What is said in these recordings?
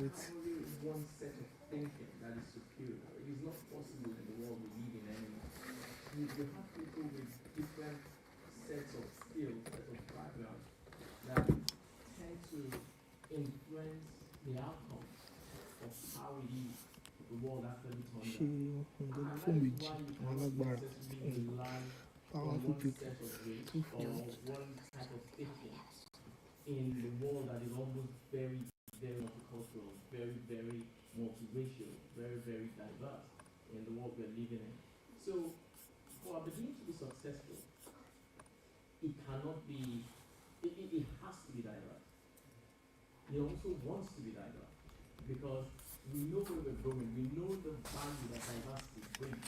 it. One set of thinking that is superior. It is not possible in the world we live in anymore. You have people with different sets of skills, sets of backgrounds that tend to influence the outcome of how it is the world actually turns out. And that is why you cannot necessarily rely on one set of race or one type of thinking in the world that is almost very, very multicultural, very, very multiracial, very, very diverse in the world we're living in. So, for Aberdeen to be successful, it cannot be, it has to be diverse. It also wants to be diverse because we know where we're going, we know the value that diversity brings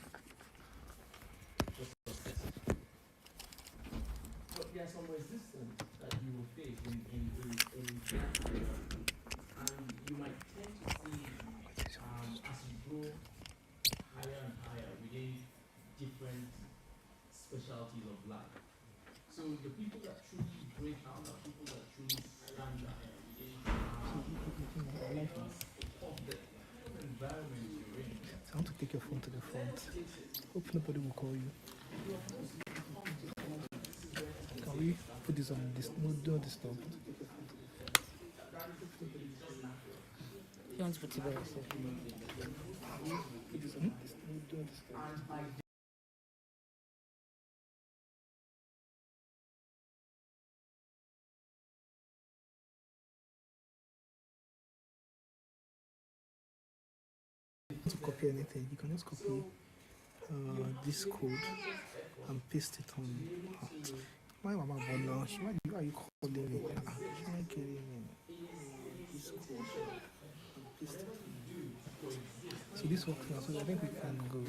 for success. But there's some resistance that you will face in diversity, and you might tend to see as you go higher and higher within different specialties of life. So the people that truly break out are people that truly stand out because of the kind of environment you're in. I want to take your phone to the front. Hope nobody will call you. Can we put this on this? No, don't disturb. He wants to put it by yourself. To copy anything, you can just copy this code and paste it on. My mama born now. Why are you calling me? She might kill me. This code and paste it. So this works now. So I think we can go.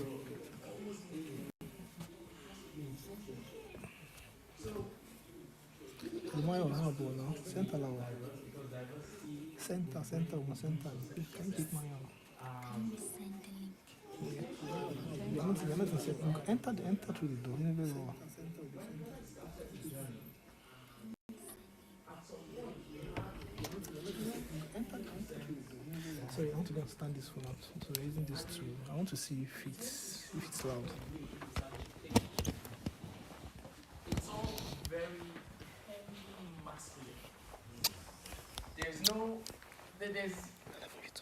My mama born now. Center now. Center. Can you pick my arm? You're not in second. Enter through the door. Sorry, I want to go and stand this phone out. So we're using this tool. I want to see if it's loud. It's all very heavily masculine. There's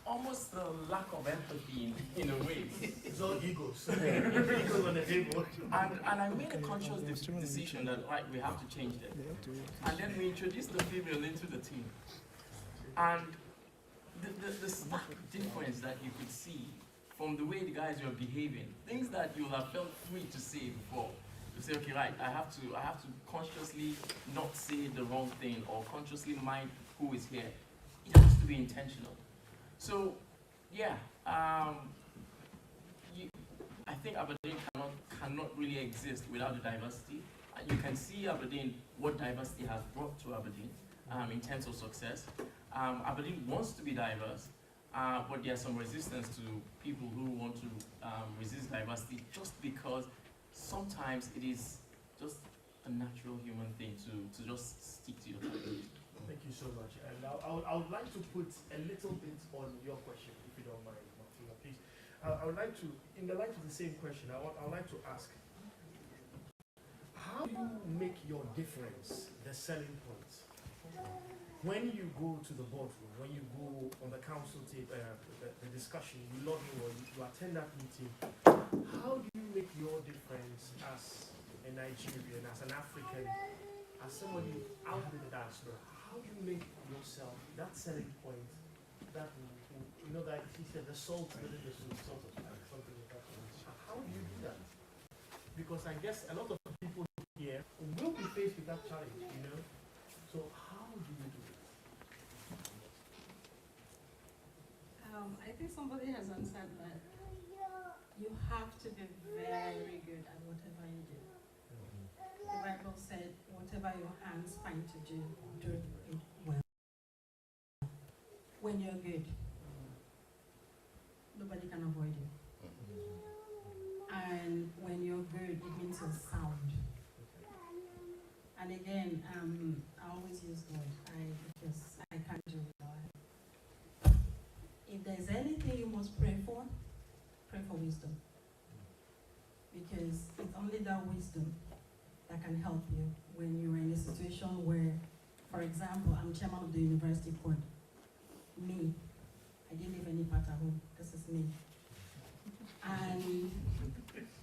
almost a lack of empathy in a way. It's all egos. Egos on the table. And I made a conscious decision that we have to change that. And then we introduced the female into the team. And the stark difference that you could see from the way the guys were behaving, things that you would have felt free to say before. You say, okay, right, I have to consciously not say the wrong thing or consciously mind who is here. It has to be intentional. So, yeah, I think Aberdeen cannot really exist without the diversity. You can see Aberdeen, what diversity has brought to Aberdeen in terms of success. Aberdeen wants to be diverse, but there's some resistance to people who want to resist diversity just because sometimes it is just a natural human thing to just stick to your topic. Thank you so much. And I would like to put a little bit on your question, if you don't mind, Martina, please. I would like to, in the light of the same question, I would like to ask, how do you make your difference the selling point? When you go to the boardroom, when you go on the council table, the discussion, you log in or you attend that meeting, how do you make your difference as a Nigerian, as an African, as somebody out in the diaspora? How do you make yourself that selling point, that, you know, that he said, the salt within the soup, sort of like something like that. How do you do that? Because I guess a lot of people here will be faced with that challenge, you know? So how do you do it? I think somebody has answered that. You have to be very good at whatever you do. The Bible said, whatever your hands find to do it well. When you're good, nobody can avoid you. And when you're good, it means you're sound. And again, I always use God because I can't do it without Him. if there's anything you must pray for wisdom. Because it's only that wisdom that can help you when you're in a situation where, for example, I'm chairman of the university board. Me, I didn't leave any part at home. This is me. And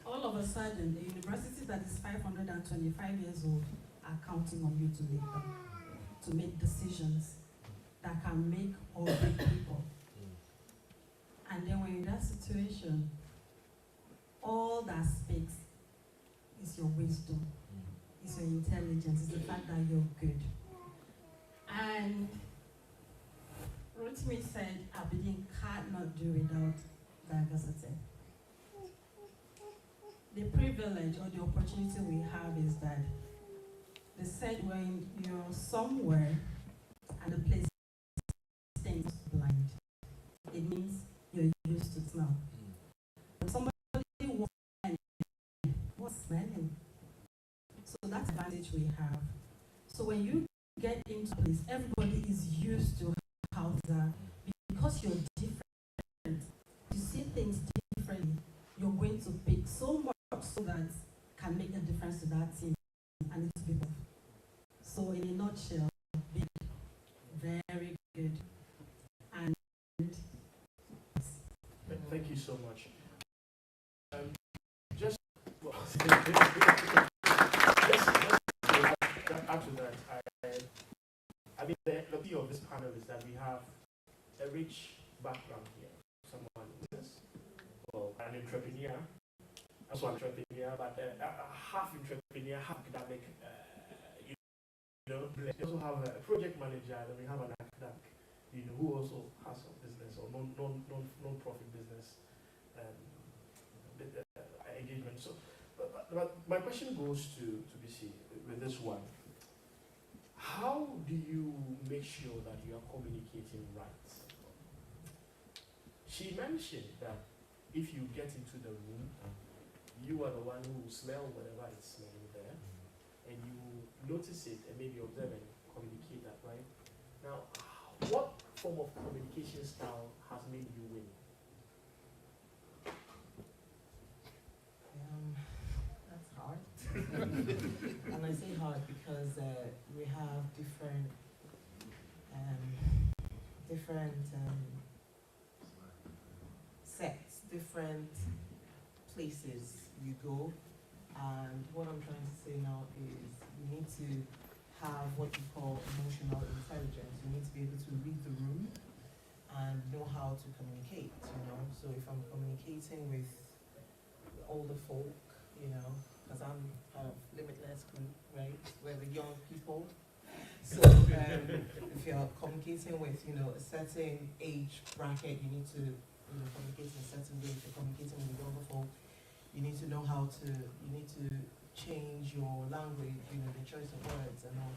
all of a sudden, the university that is 525 years old are counting on you to lead them, to make decisions that can make or break people. And then when you're in that situation, all that speaks is your wisdom, is your intelligence, is the fact that you're good. And Rotimi said, Aberdeen cannot do without diversity. The privilege or the opportunity we have is that they said when you're somewhere and the place stays blind, it means you're used to smell. When somebody walks by, what's smelling? So that's the advantage we have. So when you get into a place, everybody is used to how that because you're different, you see things differently, you're going to pick so much so that can make a difference to that team and it's people. So in a nutshell, big, very good, and thank you so much. Just well, add to that, I mean, the beauty of this panel is that we have a rich background here. Someone is well, an entrepreneur, also an entrepreneur, but half entrepreneur, half academic. You know, we also have a project manager, and we have an academic, you know, who also has a business or non-profit business engagement. So, but my question goes to BC with this one. How do you make sure that you are communicating right? She mentioned that if you get into the room, you are the one who will smell whatever is smelling there, and you notice it and maybe observe and communicate that, right? Now, what form of communication style has made you win? That's hard. And I say hard because we have different sets, different places you go. And what I'm trying to say now is you need to have what you call emotional intelligence. You need to be able to read the room and know how to communicate, you know. So if I'm communicating with the older folk, you know, because I'm part of Limitless group, right? We're the young people. So if you're communicating with, you know, a certain age bracket, you need to, you know, communicate in a certain way. If you're communicating with the younger folk, you need to know how to, you need to change your language, you know, the choice of words and all.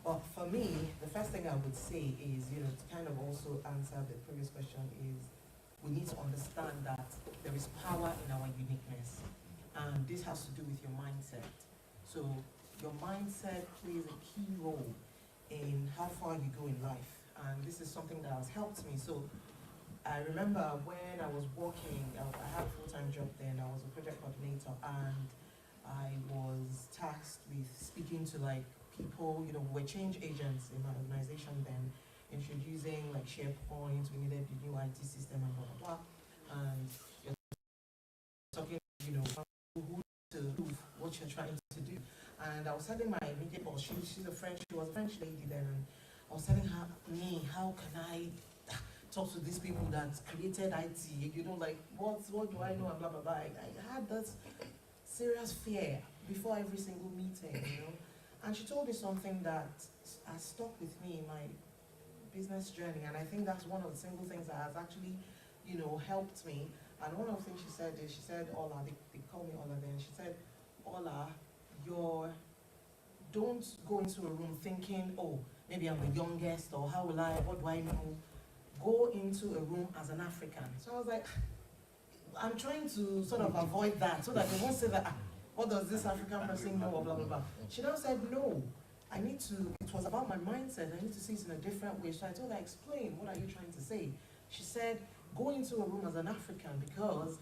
But for me, the first thing I would say is, you know, to kind of also answer the previous question is, we need to understand that there is power in our uniqueness. And this has to do with your mindset. So your mindset plays a key role in how far you go in life. And this is something that has helped me. So I remember when I was working, I had a full-time job then, I was a project coordinator, and I was tasked with speaking to like people, you know, who were change agents in my organization then, introducing like SharePoint, we needed the new IT system and blah, blah, blah. And you're talking, you know, who to do what you're trying to do. And I was telling my immediate boss, she was a French lady then, and I was telling her, how can I talk to these people that created IT, you know, like, what do I know, and blah, blah, blah. I had that serious fear before every single meeting, you know. And she told me something that has stuck with me in my business journey, and I think that's one of the single things that has actually, you know, helped me. And one of the things she said is, she said, Ola, they call me Ola then, she said, Ola, don't go into a room thinking, oh, maybe I'm the youngest, or what do I know? Go into a room as an African. So I was like, I'm trying to sort of avoid that, so that they won't say that, what does this African person know, or blah, blah, blah. She now said, no, it was about my mindset, I need to see it in a different way. So I told her, explain, what are you trying to say? She said, go into a room as an African because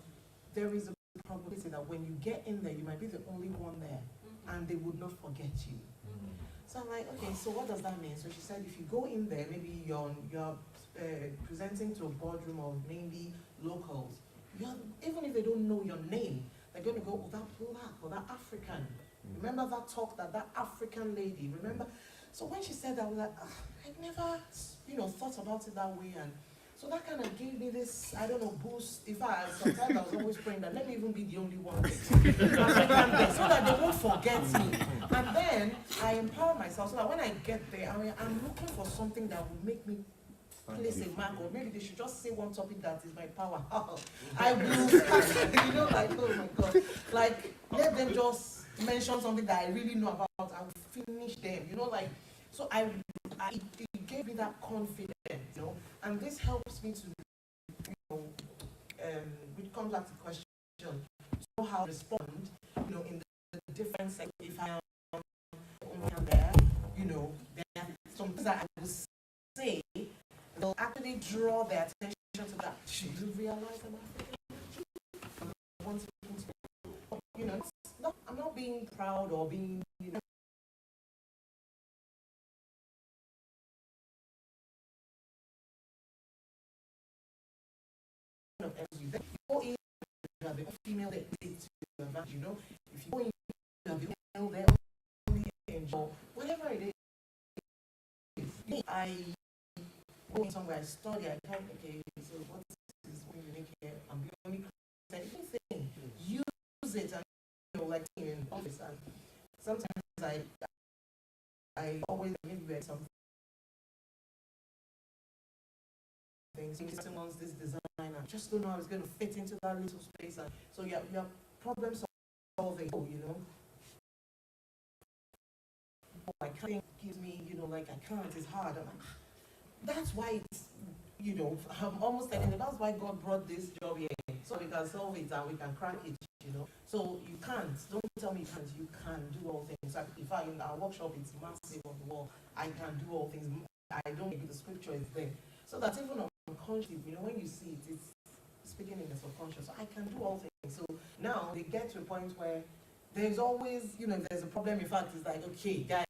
there is a probability that when you get in there, you might be the only one there, and they would not forget you. So I'm like, okay, so what does that mean? So she said, if you go in there, maybe you're presenting to a boardroom of maybe locals, even if they don't know your name, they're going to go, oh, that black or that African. Remember that talk that African lady, remember? So when she said that, I was like, I never, thought about it that way. And so that kind of gave me this, I don't know, boost. In fact, sometimes I was always praying that let me even be the only one African there, so that they won't forget me. And then I empower myself so that when I get there, I'm looking for something that will make me place a mark, or maybe they should just say one topic that is my power. I will, like, oh my God. Like, let them just mention something that I really know about, I will finish them, so it gave me that confidence, and this helps me to, which comes back to the question, know how to respond, in the different sectors. If I am there, there are some things that I will say, they'll actually draw their attention to that. Should you realize I'm African? I'm not being proud or being, you go in, you have the female that takes you advantage, if you go in, you have the male there, only enjoy, whatever it is. I go in somewhere, I study, I come, okay, so what is one unique here? I'm the only Christian. Anything, use it, and like in office, and sometimes I always maybe some things, someone's this design, I just don't know how it's going to fit into that little space, and so you have problem solving, I can't, gives me, like I can't, it's hard. That's why it's, I'm almost telling you, that's why God brought this job here, so we can solve it and we can crack it, So you can't, don't tell me you can do all things. In fact, in our workshop, it's massive on the wall. I can do all things. I don't maybe the scripture is there. So that even unconsciously, when you see it, it's speaking in the subconscious. So I can do all things. So now they get to a point where there's always, if there's a problem, in fact, it's like, okay, guys,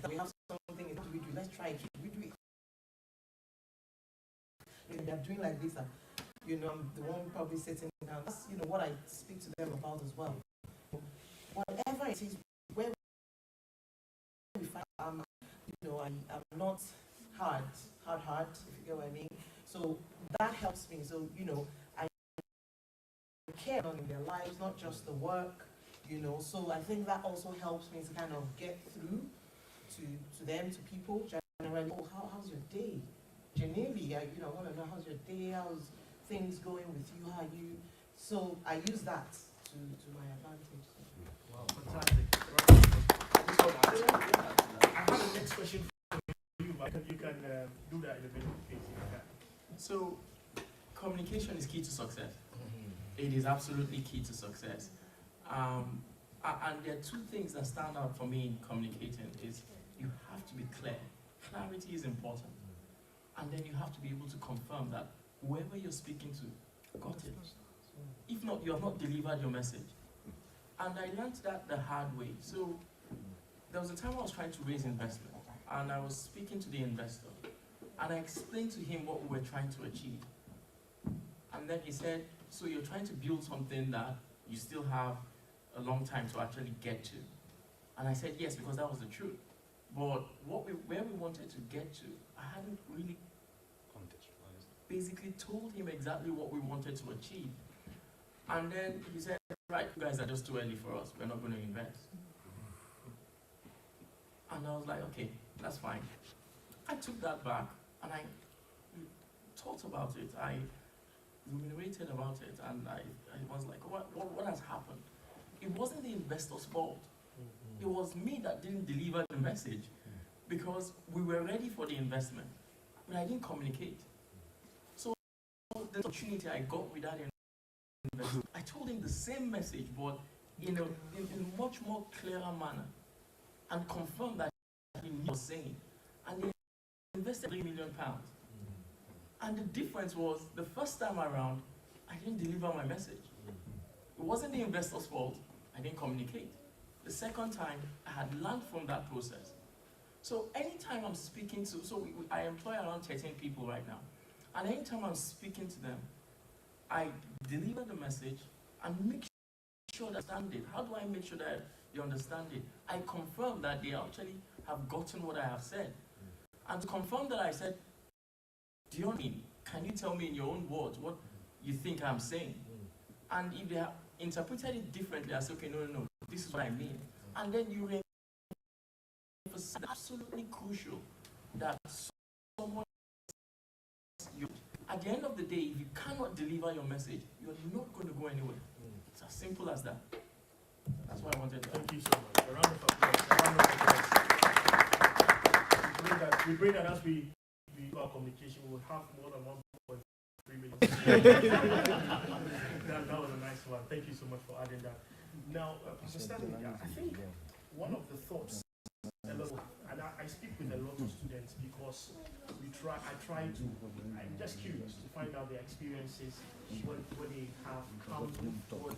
we have something to do. Let's try it. We do it. They're doing like this, and I'm the one probably sitting down. That's what I speak to them about as well. Whatever it is, where we find, I'm not hard, if you get what I mean. So that helps me. So I care on their lives, not just the work. So I think that also helps me to kind of get through to them, to people generally. Oh, how's your day? Genevieve, I want to know how's your day, how's things going with you, how you. So I use that to my advantage. Wow, fantastic. I have the next question for you, but you can do that in a minute, please. So, communication is key to success. It is absolutely key to success. And there are two things that stand out for me in communicating is you have to be clear. Clarity is important. And then you have to be able to confirm that whoever you're speaking to got it. If not, you have not delivered your message. And I learned that the hard way. So there was a time I was trying to raise investment, and I was speaking to the investor, and I explained to him what we were trying to achieve. And then he said, so you're trying to build something that you still have a long time to actually get to. And I said, yes, because that was the truth. But where we wanted to get to, I hadn't really basically told him exactly what we wanted to achieve. And then he said, right, you guys are just too early for us. We're not going to invest. And I was like, okay, that's fine. I took that back and I thought about it. I ruminated about it, and I was like, what has happened? It wasn't the investor's fault. It was me that didn't deliver the message, because we were ready for the investment, but I didn't communicate. So the opportunity I got with that investor, I told him the same message, but in a much more clearer manner, and confirmed that he knew what I was saying. And they invested £3 million. And the difference was, the first time around, I didn't deliver my message. It wasn't the investor's fault, I didn't communicate. The second time, I had learned from that process. So anytime I'm speaking to, I employ around 13 people right now. And anytime I'm speaking to them, I deliver the message and make sure they understand it. How do I make sure that they understand it? I confirm that they actually have gotten what I have said. And to confirm that I said, do you mean? Can you tell me in your own words what you think I'm saying? And if they have interpreted it differently, I say, okay, no, this is what I mean. And then you emphasize, absolutely crucial that someone, at the end of the day, if you cannot deliver your message, you're not going to go anywhere. It's as simple as that. That's what I wanted to Thank you so much. A round of applause. A round of applause. We pray that as we do our communication, we will have more than 1.3 minutes. that was a nice one. Thank you so much for adding that. Now, Pastor Stanley, I think one of the thoughts, and I speak with a lot of students because I'm just curious to find out their experiences, what they have come with, what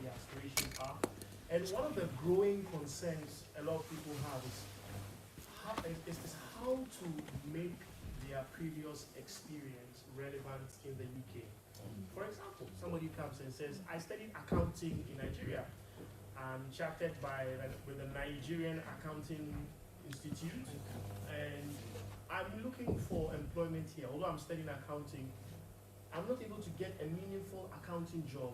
their aspirations are. And one of the growing concerns a lot of people have is how to make their previous experience relevant in the UK. For example, somebody comes and says, I studied accounting in Nigeria. I'm chartered with the Nigerian Accounting Institute, and I'm looking for employment here. Although I'm studying accounting, I'm not able to get a meaningful accounting job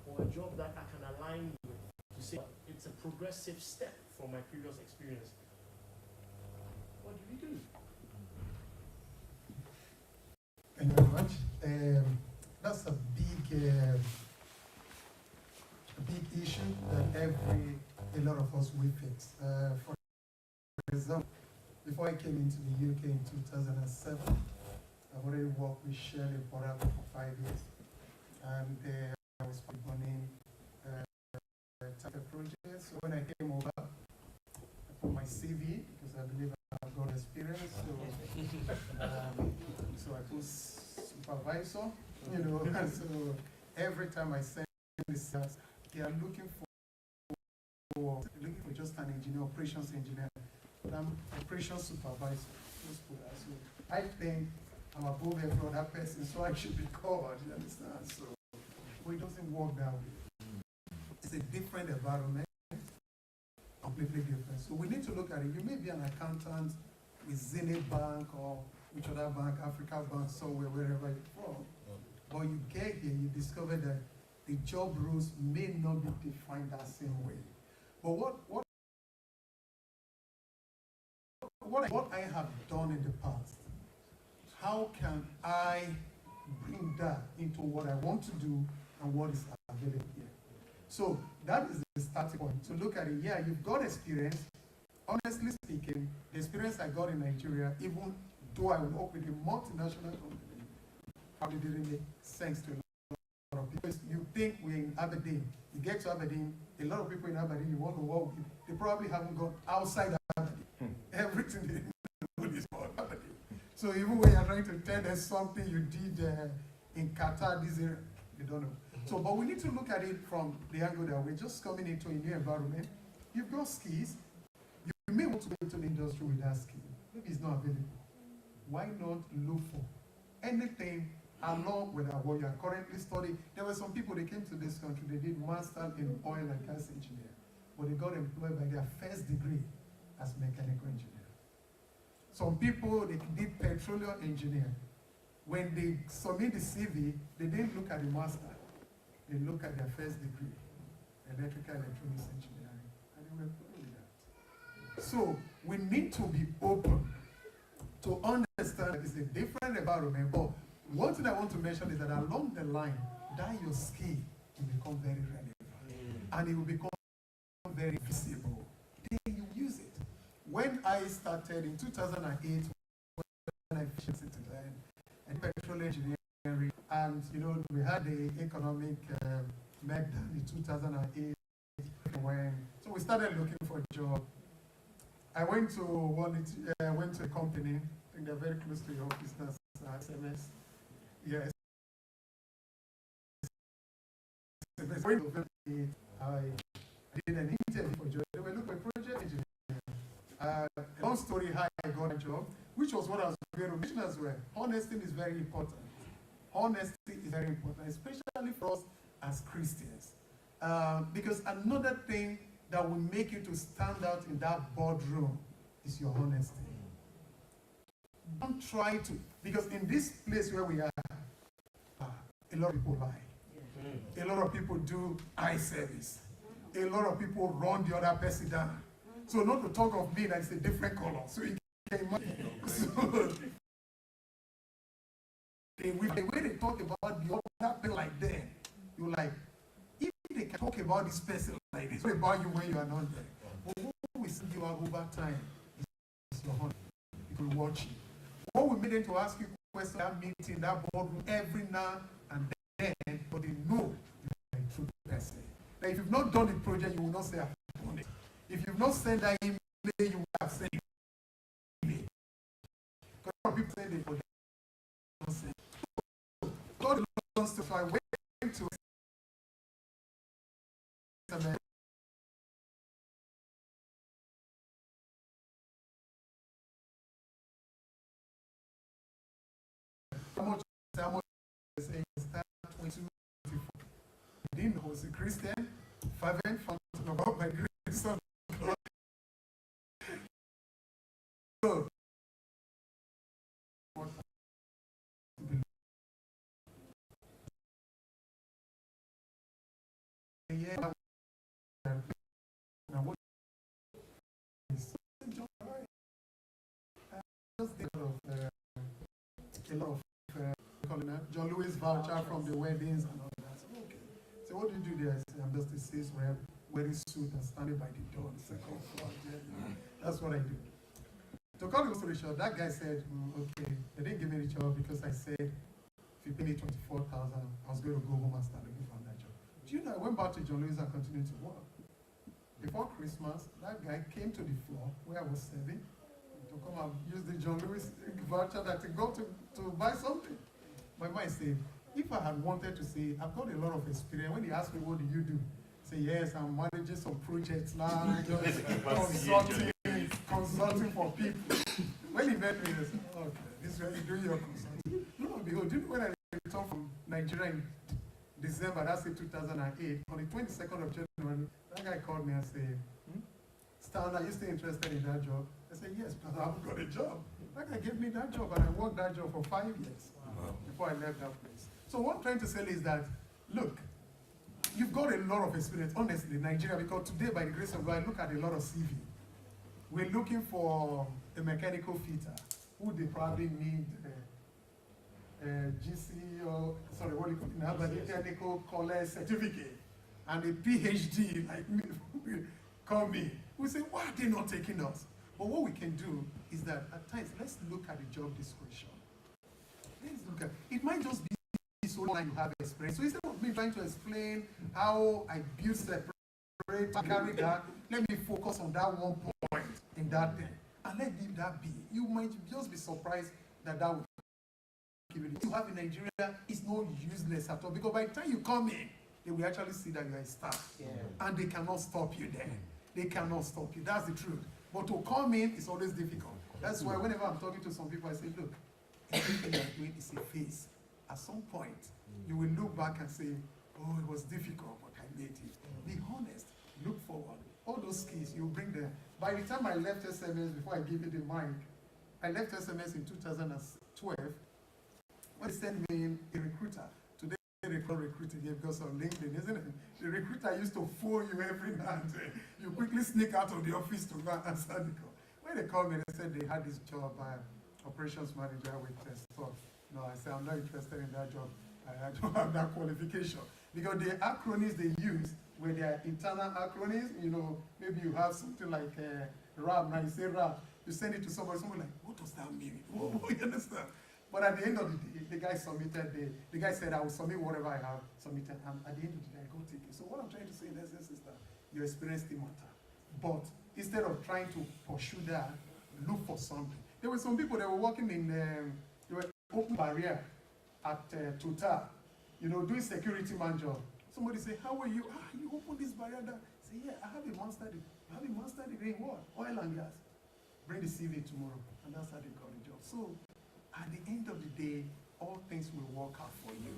or a job that I can align with to say it's a progressive step from my previous experience. What do we do? Thank you very much. That's a big issue that a lot of us will face. For example, before I came into the UK in 2007, I've already worked with Shell in Port Harcourt for 5 years, and I was running projects. So when I came over, I put my CV because I believe I've got experience. So I put supervisor, and so every time I send this, they are looking for just an engineer, operations engineer. But I'm operations supervisor. So I think I'm above every other person, so I should be covered, you understand? So it doesn't work that way. It's a different environment, completely different. So we need to look at it. You may be an accountant with Zenith Bank or which other bank, Africa Bank, somewhere, wherever you're from. But you get here, you discover that the job rules may not be defined that same way. But what I have done in the past, how can I bring that into what I want to do and what is available here? So that is the starting point. To look at it, yeah, you've got experience. Honestly speaking, the experience I got in Nigeria, even though I work with a multinational company, probably didn't make sense to a lot of people. Because you think we're in Aberdeen, you get to Aberdeen, a lot of people in Aberdeen you want to work with, they probably haven't gone outside Aberdeen. Everything they know is about Aberdeen. So even when you're trying to tell them something you did in Qatar, this area, they don't know. So, but we need to look at it from the angle that we're just coming into a new environment. You've got skills. You may want to go into the industry with that skill. Maybe it's not available. Why not look for anything along with what you are currently studying? There were some people, they came to this country, they did master in oil and gas engineer, but they got employed by their first degree as mechanical engineer. Some people, they did petroleum engineer. When they submit the CV, they didn't look at the master. They look at their first degree, electrical electronics engineering, and they were employed with that. So we need to be open to understand that it's a different environment, but one thing I want to mention is that along the line, that your skill will become very relevant, and it will become very visible. Then you use it. When I started in 2008, when I finished it and petroleum engineering, and we had the economic meltdown in 2008. So we started looking for a job. I went to a company, I think they're very close to your office, that's SMS. going to I did an interview for Joy. They were looking for project engineer. Long story how I got a job, which was what I was going to as well. Honesty is very important. Honesty is very important, especially for us as Christians. Because another thing that will make you to stand out in that boardroom is your honesty. Don't try to, because in this place where we are, a lot of people lie. A lot of people do eye service. A lot of people run the other person down. So not to talk of me that is a different color. So you can imagine. So, the way they talk about the other person like that, you're like, if they can talk about this person like this, what about you when you are not there? But what we see you are over time is your honor. It will watch you. What we made them to ask you questions, that meeting, that boardroom, every now and then, but they know you are a true person. Now, if you've not done the project, you will not say I've done it. If you've not sent that email, you will have sent email. Because a lot of people say they forget. God wants to find way to how much is saying start 22, 24. He didn't know he was a Christian, fervent, fountain of God by grace of God. So, yeah, now what is just a lot of John Lewis voucher from the weddings and all that. So, okay. So what do you do there? I say, I'm just a sales rep, wearing suit and standing by the door on the second floor. That's what I do. To cut the story short, that guy said, okay, they didn't give me the job because I said, if you pay me 24,000, I was going to go home and start looking for that job. Do you know, I went back to John Lewis and continued to work. Before Christmas, that guy came to the floor where I was serving to come and use the John Lewis voucher that to go to buy something. My mind said, if I had wanted to say, I've got a lot of experience, when he asked me, what do you do? I say, yes, I'm managing some projects now, consulting for people. When he met me, he said, okay, this is where you do your consulting. No, behold, do you know when I returned from Nigeria in December, that's in 2008, on the 22nd of January, that guy called me and said, Stan, are you still interested in that job? I said, yes, because I haven't got a job. That guy gave me that job, and I worked that job for 5 years before I left that place. So what I'm trying to say is that, look, you've got a lot of experience, honestly, in Nigeria, because today, by the grace of God, I look at a lot of CV. We're looking for a mechanical fitter, who they probably need GC or, sorry, what do you call it, have a technical college certificate, and a PhD, like me, come in. We say, why are they not taking us? But what we can do is that at times, let's look at the job description. Let's look at, it might just be so long you have experience. So instead of me trying to explain how I build separate, carry that, let me focus on that one point in that thing. And let leave that be. You might just be surprised that that will give you. What you have in Nigeria is not useless at all. Because by the time you come in, they will actually see that you're a star. Yeah. And they cannot stop you there. They cannot stop you. That's the truth. But to come in is always difficult. That's why whenever I'm talking to some people, I say, look, everything you're doing is a phase. At some point, you will look back and say, oh, it was difficult, but I made it. Be honest. Look forward. All those skills, you bring them. By the time I left SMS, before I give you the mic, I left SMS in 2012. When they sent me a recruiter, today they call recruiting here because of LinkedIn, isn't it? The recruiter used to phone you every night. You quickly sneak out of the office to go and answer the call. When they called me, they said they had this job, operations manager with stuff. No, I said, I'm not interested in that job. I don't have that qualification. Because the acronyms they use, where they are internal acronyms, you know, maybe you have something like RAB, now you say RAB, you send it to somebody, someone like, what does that mean? You understand? But at the end of the day, the guy submitted, the guy said, I will submit whatever I have submitted, and at the end of the day, I go take it. So what I'm trying to say in essence is that your experience still matter. But instead of trying to pursue that, look for something. There were some people that were working in, they were open barrier at Total, you know, doing security man job. Somebody say, how are you? Ah, you open this barrier. Say, yeah, I have a master degree. I have a master degree in what? Oil and gas. Bring the CV tomorrow. And that's how they got the job. So at the end of the day, all things will work out for you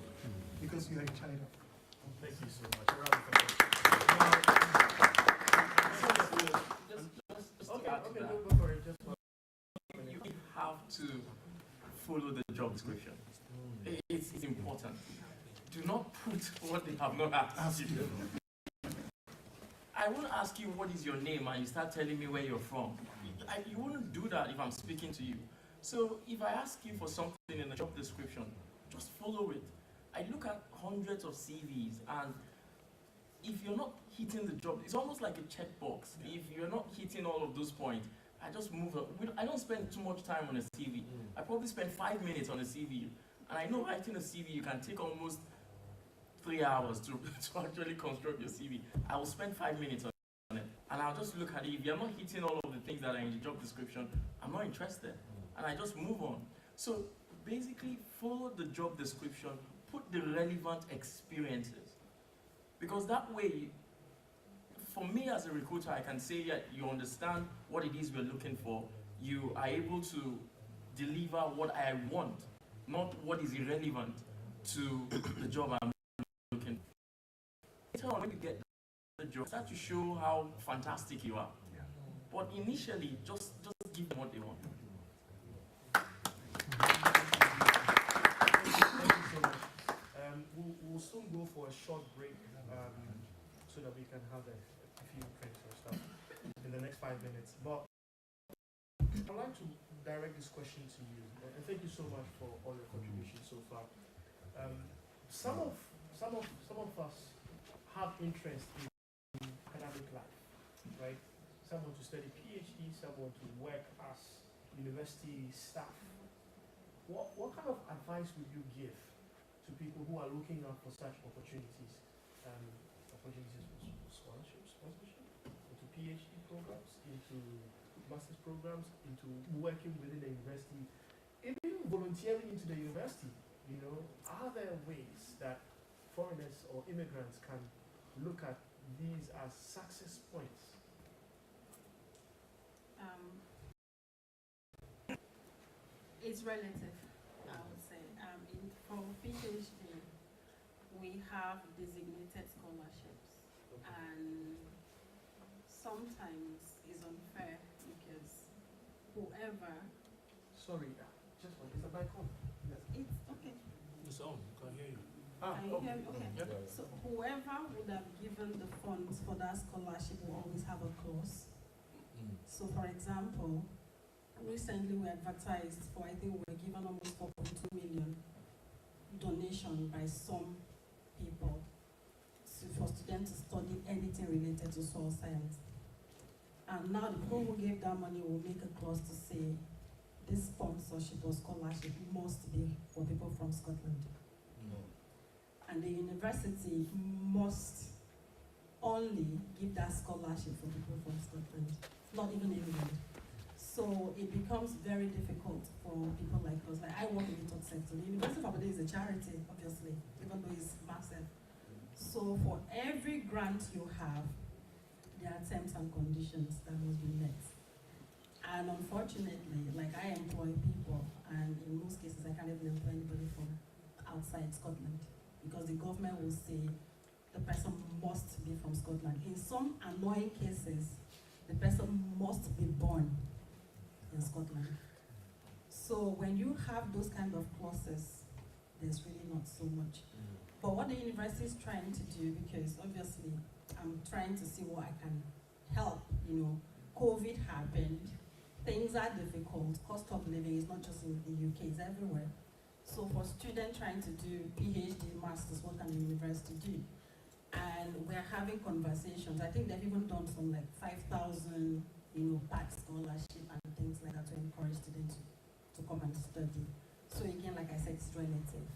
because you are a child of God. Thank you so much. A round of applause. Just Okay, to add to okay, that, go for it. Just for you have to follow the job description. It's important. Do not put what they have not asked you. I won't ask you what is your name and you start telling me where you're from. You wouldn't do that if I'm speaking to you. So if I ask you for something in the job description, just follow it. I look at hundreds of CVs, and if you're not hitting the job, it's almost like a checkbox. If you're not hitting all of those points, I just move on. I don't spend too much time on a CV. I probably spend 5 minutes on a CV. And I know writing a CV, you can take almost 3 hours to actually construct your CV. I will spend 5 minutes on it. And I'll just look at it. If you're not hitting all of the things that are in the job description, I'm not interested. And I just move on. So basically, follow the job description, put the relevant experiences. Because that way, for me as a recruiter, I can say that you understand what it is we're looking for. You are able to deliver what I want, not what is irrelevant to the job I'm looking for. Later on, when you get the job, start to show how fantastic you are. But initially, just give them what they want. Thank you so much. We'll soon go for a short break so that we can have a few drinks or stuff in the next 5 minutes. But I'd like to direct this question to you, and thank you so much for all your contributions so far. Some of us have interest in academic life, right? Some want to study PhD, some want to work as university staff. What kind of advice would you give to people who are looking out for such opportunities? Opportunities for scholarship, sponsorship, into PhD programs, into master's programs, into working within the university, even volunteering into the university. You know, are there ways that foreigners or immigrants can look at these as success points? It's relative, I would say. For PhD, we have designated scholarships, and sometimes it's unfair because whoever. Sorry, just one. Is the mic on? It's okay. It's on, can hear you. Can you hear me? Okay. Yep. So whoever would have given the funds for that scholarship will always have a clause. So for example, recently we advertised for, I think we were given almost 4.2 million donation by some people for students to study anything related to soil science. And now the people who gave that money will make a clause to say this sponsorship or scholarship must be for people from Scotland. And the university must only give that scholarship for people from Scotland, not even England. So it becomes very difficult for people like us. Like I work in the tech sector. The University of Aberdeen is a charity, obviously, even though it's massive. So for every grant you have, there are terms and conditions that must be met. And unfortunately, like I employ people, and in most cases I can't even employ anybody from outside Scotland, because the government will say the person must be from Scotland. In some annoying cases, the person must be born in Scotland. So when you have those kind of clauses, there's really not so much. But what the university is trying to do, because obviously I'm trying to see what I can help, you know, COVID happened, things are difficult, cost of living is not just in the UK, it's everywhere. So for students trying to do PhD, masters, what can the university do? And we're having conversations. I think they've even done some like 5,000, you know, pack scholarship and things like that to encourage students to come and study. So again, like I said, it's relative.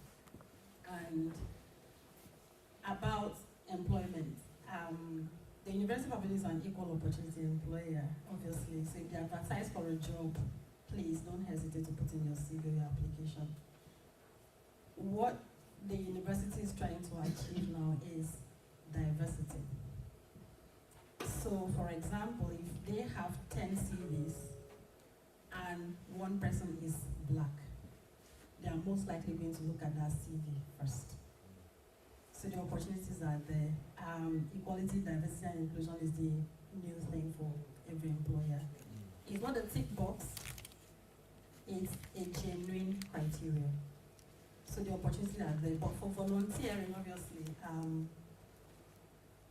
And about employment, the University of Aberdeen is an equal opportunity employer, obviously. So if you advertise for a job, please don't hesitate to put in your CV, your application. What the university is trying to achieve now is diversity. So, for example, if they have 10 CVs and one person is black, they are most likely going to look at that CV first. So the opportunities are there. Equality, diversity, and inclusion is the new thing for every employer. It's not a tick box, it's a genuine criteria. So the opportunities are there. But for volunteering, obviously,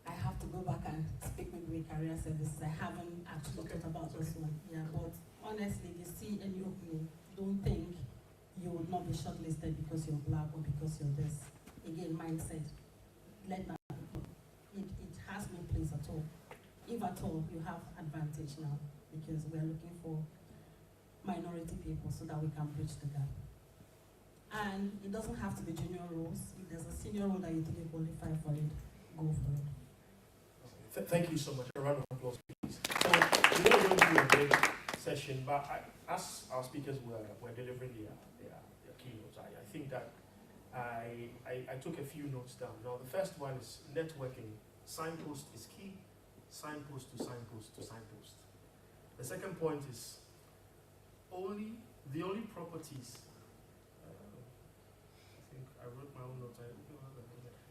I have to go back and speak maybe with career services. I haven't actually thought about this one. Yeah, but honestly, if you see any opening, don't think you would not be shortlisted because you're black or because you're this. Again, mindset. Let that it has no place at all. If at all, you have advantage now because we're looking for minority people so that we can bridge the gap. And it doesn't have to be junior roles. If there's a senior role that you think you qualify for it, go for it. Thank you so much. A round of applause, please. So we're going to do a big session, but as our speakers were delivering their keynotes, I think that I took a few notes down. Now, the first one is networking. Signpost is key. Signpost to signpost to signpost. The second point is the only properties. I think I wrote my own notes.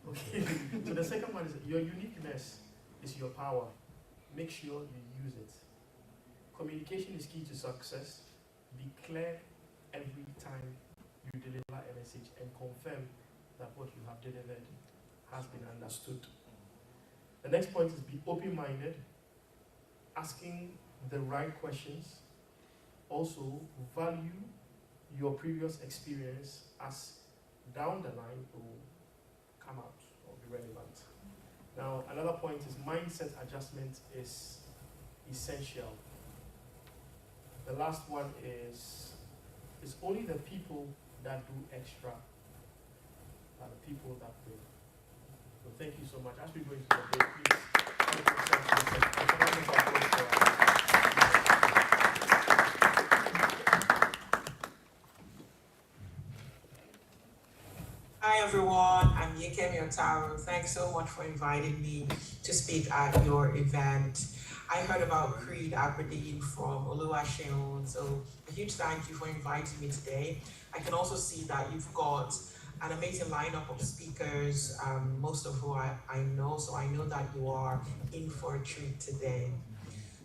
Okay. So the second one is your uniqueness is your power. Make sure you use it. Communication is key to success. Be clear every time you deliver a message and confirm that what you have delivered has been understood. The next point is be open-minded, asking the right questions. Also, value your previous experience as down the line will come out or be relevant. Now, another point is mindset adjustment is essential. The last one is only the people that do extra are the people that win. So thank you so much. As we go into the day, please Hi everyone, I'm Yekemi Otaro. Thanks so much for inviting me to speak at your event. I heard about Creed Aberdeen from Oluwaseun, so a huge thank you for inviting me today. I can also see that you've got an amazing lineup of speakers, most of who I know, so I know that you are in for a treat today.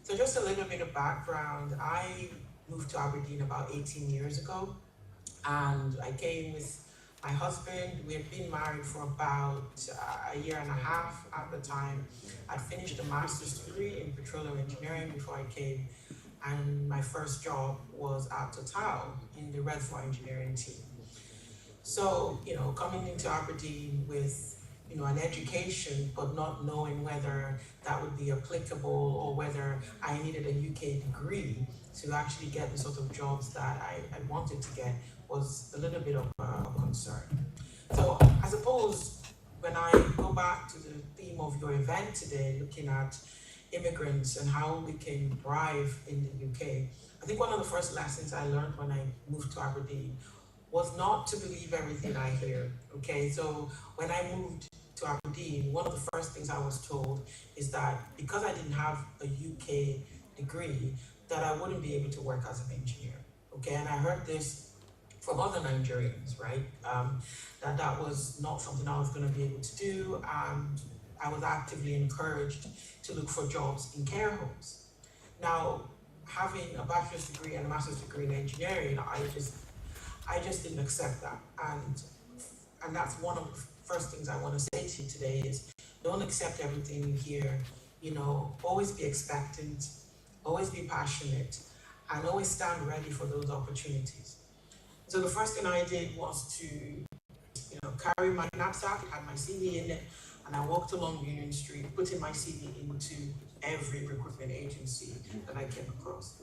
So just a little bit of background. I moved to Aberdeen about 18 years ago, and I came with my husband. We had been married for about a year and a half at the time. I'd finished a master's degree in petroleum engineering before I came, and my first job was at Total in the reservoir engineering team. So, coming into Aberdeen with, an education, but not knowing whether that would be applicable or whether I needed a UK degree to actually get the sort of jobs that I wanted to get was a little bit of a concern. So I suppose when I go back to the theme of your event today, looking at immigrants and how we can thrive in the UK, I think one of the first lessons I learned when I moved to Aberdeen was not to believe everything I hear, okay? So when I moved to Aberdeen, one of the first things I was told is that because I didn't have a UK degree, that I wouldn't be able to work as an engineer, okay? And I heard this from other Nigerians, right? That was not something I was going to be able to do, and I was actively encouraged to look for jobs in care homes. Now, having a bachelor's degree and a master's degree in engineering, I just didn't accept that, and that's one of the first things I want to say to you today is don't accept everything you hear. Always be expectant, always be passionate, and always stand ready for those opportunities. So the first thing I did was to, carry my knapsack, had my CV in it, and I walked along Union Street, putting my CV into every recruitment agency that I came across.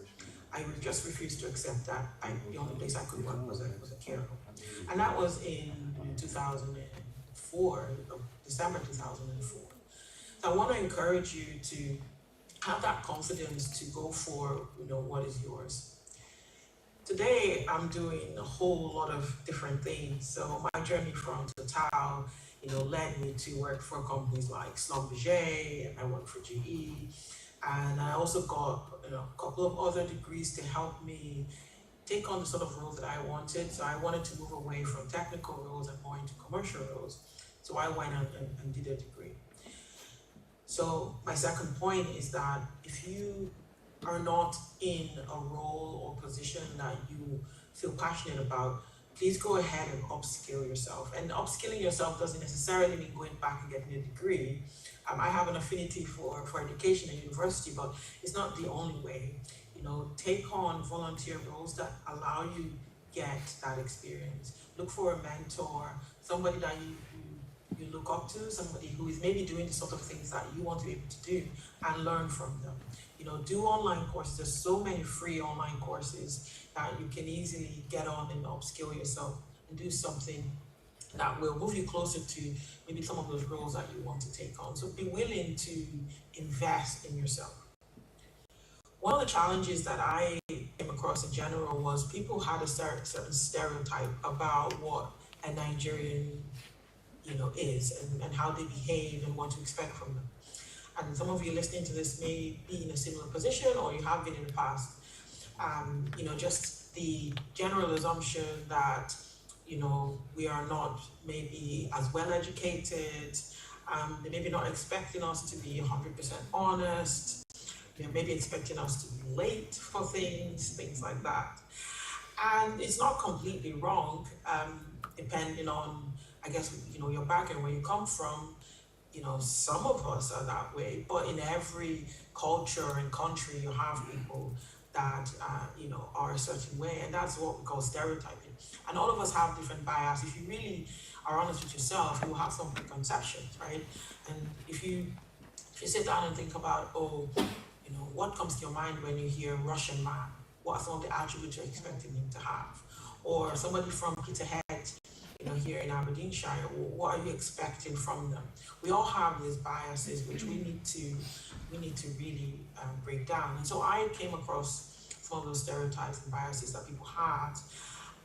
I just refused to accept that. The only place I could work was a care home. And that was in 2004, December 2004. So I want to encourage you to have that confidence to go for, what is yours. Today, I'm doing a whole lot of different things. So my journey from Total, led me to work for companies like Schlumberger, and I work for GE. And I also got, a couple of other degrees to help me take on the sort of roles that I wanted. So I wanted to move away from technical roles and more into commercial roles. So I went and did a degree. So my second point is that if you are not in a role or position that you feel passionate about, please go ahead and upskill yourself. And upskilling yourself doesn't necessarily mean going back and getting a degree. I have an affinity for education and university, but it's not the only way. Take on volunteer roles that allow you get that experience. Look for a mentor, somebody that you look up to, somebody who is maybe doing the sort of things that you want to be able to do, and learn from them. Do online courses. There's so many free online courses that you can easily get on and upskill yourself and do something that will move you closer to maybe some of those roles that you want to take on. So be willing to invest in yourself. One of the challenges that I came across in general was people had a certain stereotype about what a Nigerian, is and how they behave and what to expect from them. And some of you listening to this may be in a similar position, or you have been in the past. Just the general assumption that, we are not maybe as well educated, they maybe not expecting us to be 100% honest, they're maybe expecting us to be late for things like that. And it's not completely wrong, depending on, I guess, your background, where you come from. Some of us are that way, but in every culture and country, you have people that, are a certain way, and that's what we call stereotyping. And all of us have different bias. If you really are honest with yourself, you will have some preconceptions, right? And if you sit down and think about, what comes to your mind when you hear Russian man? What are some of the attributes you're expecting him to have? Or somebody from Peterhead, here in Aberdeenshire, what are you expecting from them? We all have these biases which we need to really break down. And so I came across some of those stereotypes and biases that people had,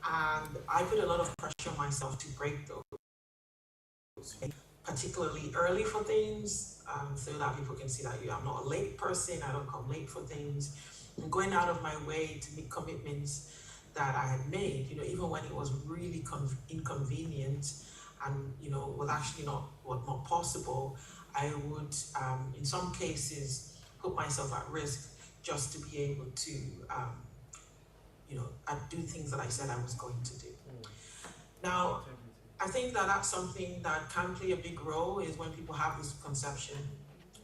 and I put a lot of pressure on myself to break those, particularly early for things, so that people can see that I'm not a late person, I don't come late for things. I'm going out of my way to make commitments that I had made, even when it was really inconvenient and, was actually not possible. I would, in some cases, put myself at risk just to be able to, do things that I said I was going to do. Now, I think that that's something that can play a big role, is when people have this conception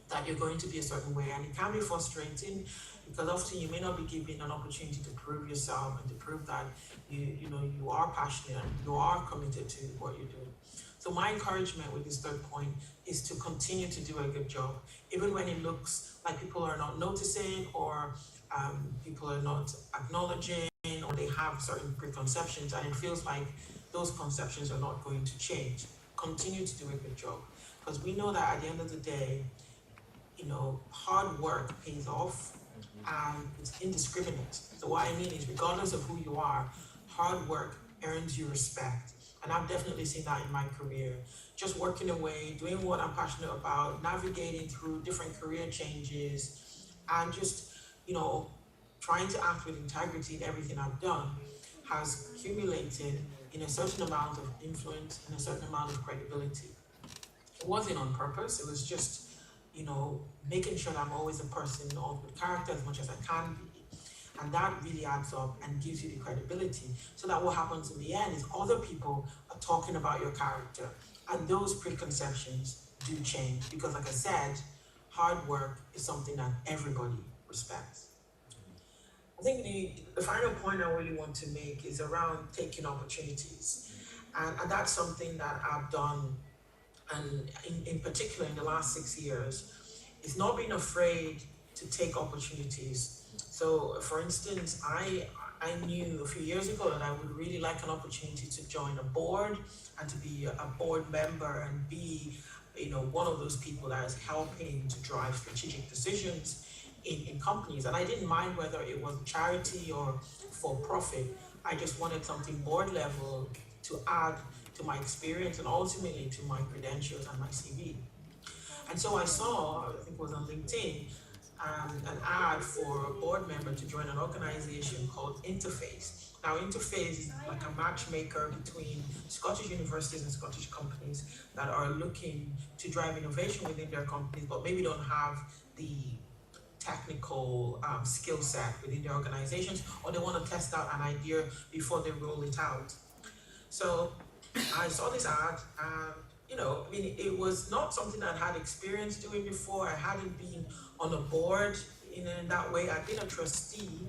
that you're going to be a certain way, and it can be frustrating because often you may not be given an opportunity to prove yourself and to prove that you are passionate and you are committed to what you're doing. So my encouragement with this third point is to continue to do a good job, even when it looks like people are not noticing, or people are not acknowledging, or they have certain preconceptions, and it feels like those conceptions are not going to change. Continue to do a good job, because we know that at the end of the day, hard work pays off, and it's indiscriminate. So what I mean is, regardless of who you are, hard work earns you respect. And I've definitely seen that in my career. Just working away, doing what I'm passionate about, navigating through different career changes, and just, trying to act with integrity in everything I've done has accumulated in a certain amount of influence and a certain amount of credibility. It wasn't on purpose, it was just, making sure that I'm always a person of good character as much as I can be. And that really adds up and gives you the credibility, so that what happens in the end is other people are talking about your character, and those preconceptions do change, because like I said, hard work is something that everybody respects. I think the final point I really want to make is around taking opportunities. And that's something that I've done, and in particular in the last 6 years, is not being afraid to take opportunities. So for instance, I knew a few years ago that I would really like an opportunity to join a board and to be a board member and be, one of those people that is helping to drive strategic decisions in companies. And I didn't mind whether it was charity or for profit. I just wanted something board level to add to my experience and ultimately to my credentials and my CV. And so I saw, I think it was on LinkedIn, an ad for a board member to join an organization called Interface. Now, Interface is like a matchmaker between Scottish universities and Scottish companies that are looking to drive innovation within their companies, but maybe don't have the technical skill set within their organizations, or they want to test out an idea before they roll it out. So I saw this ad, and I mean, it was not something I'd had experience doing before. I hadn't been on a board in that way. I'd been a trustee,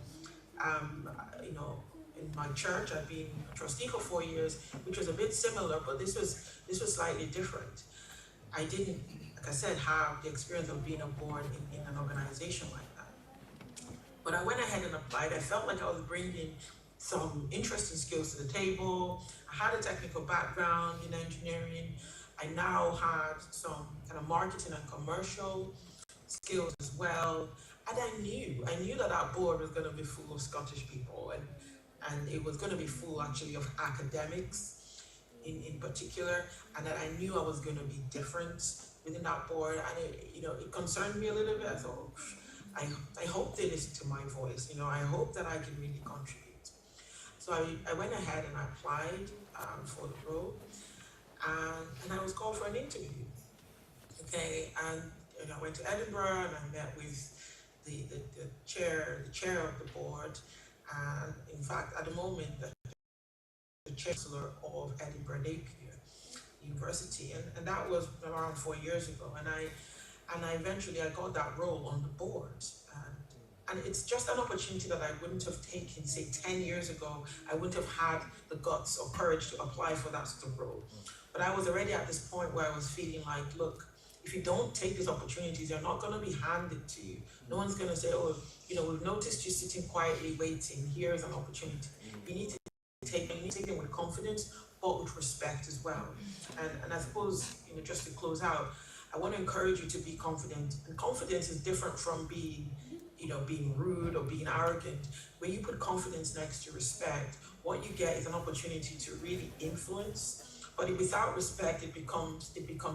in my church. I'd been a trustee for 4 years, which was a bit similar, but this was slightly different. I didn't, like I said, have the experience of being on board in an organization like that. But I went ahead and applied. I felt like I was bringing some interesting skills to the table. I had a technical background in engineering. I now had some kind of marketing and commercial skills as well. And I knew that our board was going to be full of Scottish people, and it was going to be full actually of academics in particular, and that I knew I was going to be different within that board. And it concerned me a little bit. I thought, I hope they listen to my voice. I hope that I can really contribute. So I went ahead and I applied for the role, and I was called for an interview. Okay, and I went to Edinburgh and I met with the chair of the board, and in fact, at the moment, the chancellor of Edinburgh Napier University, and that was around 4 years ago. And I eventually got that role on the board, and it's just an opportunity that I wouldn't have taken, say, 10 years ago. I wouldn't have had the guts or courage to apply for that sort of role. But I was already at this point where I was feeling like, look, if you don't take these opportunities, they're not going to be handed to you. No one's going to say, oh, we've noticed you sitting quietly waiting. Here's an opportunity. You need to take them with confidence, but with respect as well. And I suppose, just to close out, I want to encourage you to be confident. And confidence is different from being rude or being arrogant. When you put confidence next to respect, what you get is an opportunity to really influence. But without respect, it becomes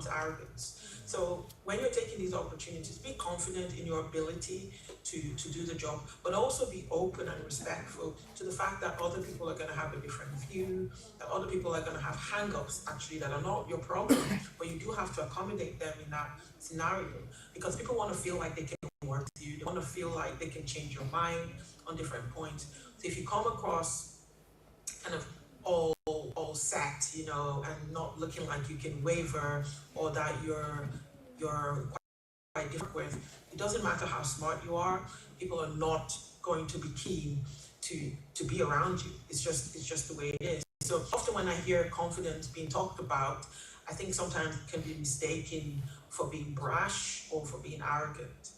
arrogance. So when you're taking these opportunities, be confident in your ability to do the job, but also be open and respectful to the fact that other people are going to have a different view, that other people are going to have hang-ups actually that are not your problem, but you do have to accommodate them in that scenario, because people want to feel like they can work with you, they want to feel like they can change your mind on different points. So if you come across kind of all set, and not looking like you can waver, or that you're quite different with, it doesn't matter how smart you are, people are not going to be keen to be around you. It's just the way it is. So often when I hear confidence being talked about, I think sometimes it can be mistaken for being brash or for being arrogant.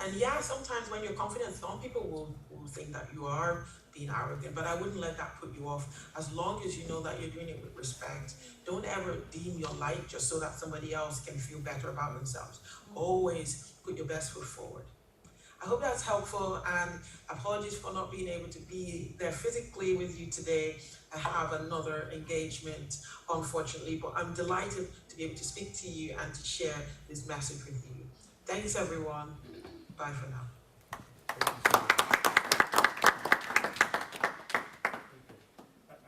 And yeah, sometimes when you're confident, some people will think that you are being arrogant, but I wouldn't let that put you off. As long as you know that you're doing it with respect, don't ever deem your light just so that somebody else can feel better about themselves. Always put your best foot forward. I hope that's helpful, and apologies for not being able to be there physically with you today. I have another engagement, unfortunately, but I'm delighted to be able to speak to you and to share this message with you. Thanks, everyone. Bye for now.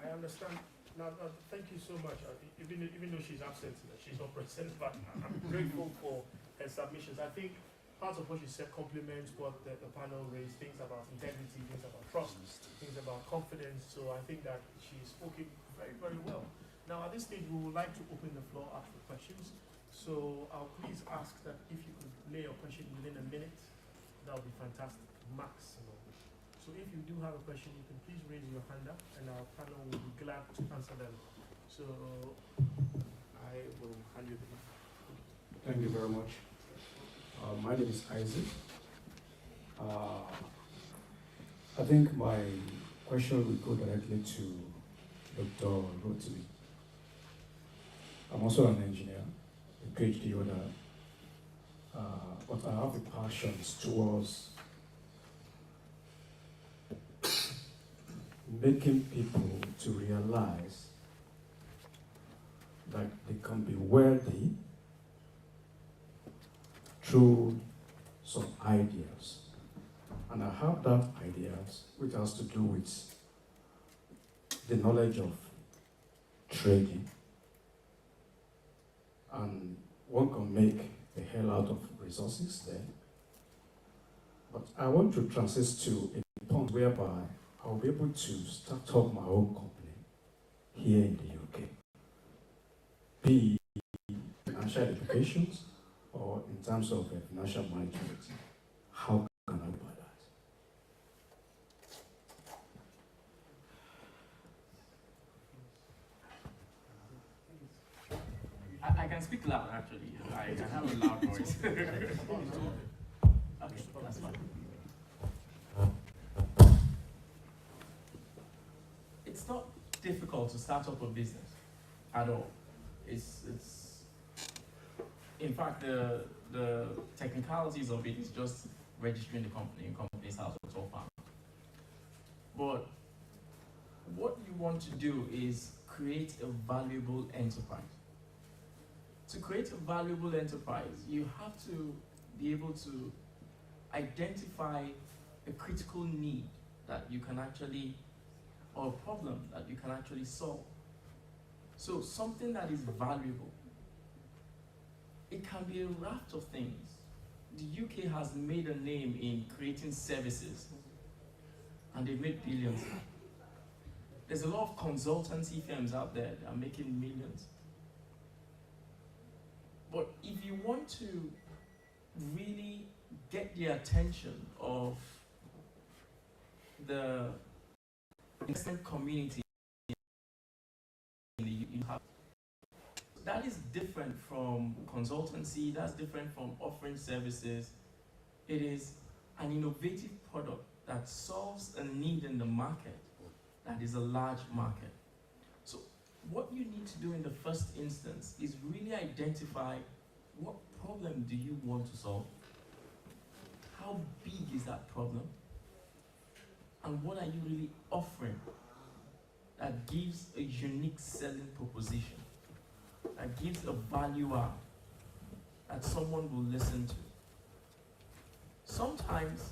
I understand. Now, thank you so much. Even though she's absent, she's not present, but I'm grateful for her submissions. I think part of what she said complements what the panel raised, things about integrity, things about trust, things about confidence. So I think that she's spoken very, very well. Now, at this stage, we would like to open the floor up for questions. So I'll please ask that if you could lay your question within a minute, that would be fantastic, maximum. So if you do have a question, you can please raise your hand up, and our panel will be glad to answer them. So I will hand you the mic. Thank you very much. My name is Isaac. I think my question will go directly to Dr. Rotimi. I'm also an engineer, a PhD holder. but I have a passion towards making people to realize that they can be wealthy through some ideas. And I have that ideas which has to do with the knowledge of trading. And one can make a hell out of resources there. But I want to transit to a point whereby I'll be able to start up my own company here in the UK. Be it financial educations or in terms of financial management. How can I do that? I can speak loud actually. I have a loud voice. Okay, that's fine. It's not difficult to start up a business at all. It's in fact the technicalities of it is just registering the company in company's house or so far. But what you want to do is create a valuable enterprise. To create a valuable enterprise, you have to be able to identify a critical need that you can actually, or a problem that you can actually solve. So something that is valuable. It can be a raft of things. The UK has made a name in creating services, and they've made billions. There's a lot of consultancy firms out there that are making millions. But if you want to really get the attention of the investment community, you have, that is different from consultancy, that's different from offering services. It is an innovative product that solves a need in the market that is a large market. So what you need to do in the first instance is really identify what problem do you want to solve, how big is that problem, and what are you really offering that gives a unique selling proposition, that gives a value add that someone will listen to. Sometimes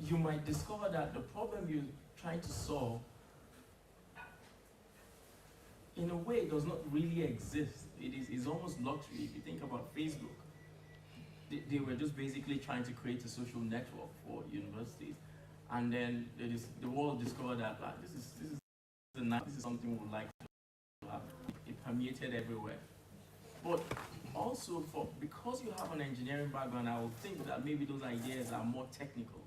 you might discover that the problem you're trying to solve in a way does not really exist. It's almost luxury. If you think about Facebook, they were just basically trying to create a social network for universities, and then the world discovered that this is something we would like to have. It permeated everywhere. But also because you have an engineering background, I would think that maybe those ideas are more technical,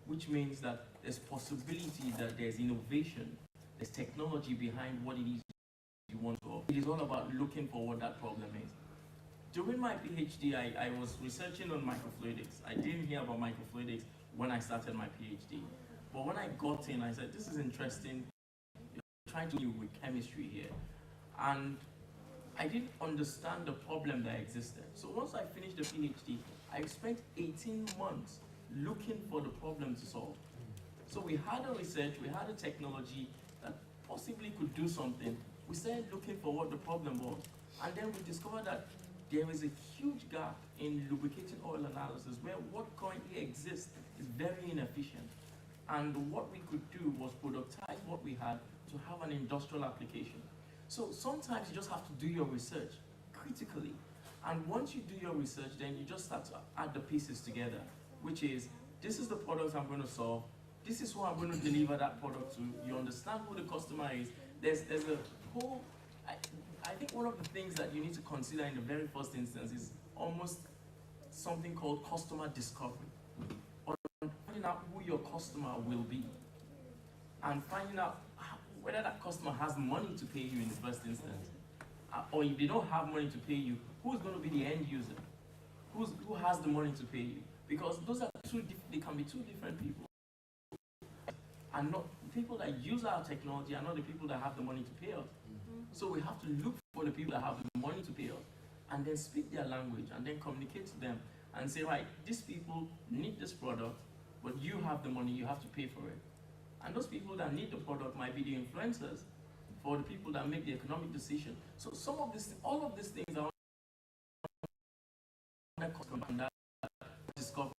which means that there's possibility that there's innovation, there's technology behind what it is you want to. It is all about looking for what that problem is. During my PhD, I was researching on microfluidics. I didn't hear about microfluidics when I started my PhD. But when I got in, I said, this is interesting. You're trying to deal with chemistry here. And I didn't understand the problem that existed. So once I finished the PhD, I spent 18 months looking for the problem to solve. So we had a research, we had a technology that possibly could do something. We started looking for what the problem was. And then we discovered that there is a huge gap in lubricating oil analysis where what currently exists is very inefficient. And what we could do was productize what we had to have an industrial application. So sometimes you just have to do your research critically. And once you do your research, then you just start to add the pieces together, which is, this is the product I'm going to solve. This is who I'm going to deliver that product to. You understand who the customer is. There's a whole, I think one of the things that you need to consider in the very first instance is almost something called customer discovery. Or finding out who your customer will be. And finding out whether that customer has money to pay you in the first instance. Or if they don't have money to pay you, who's going to be the end user? Who has the money to pay you? Because those are they can be two different people. And not people that use our technology are not the people that have the money to pay us. So we have to look for the people that have the money to pay us, and then speak their language, and then communicate to them, and say, right, these people need this product, but you have the money, you have to pay for it. And those people that need the product might be the influencers for the people that make the economic decision. So all of these things are on that discovery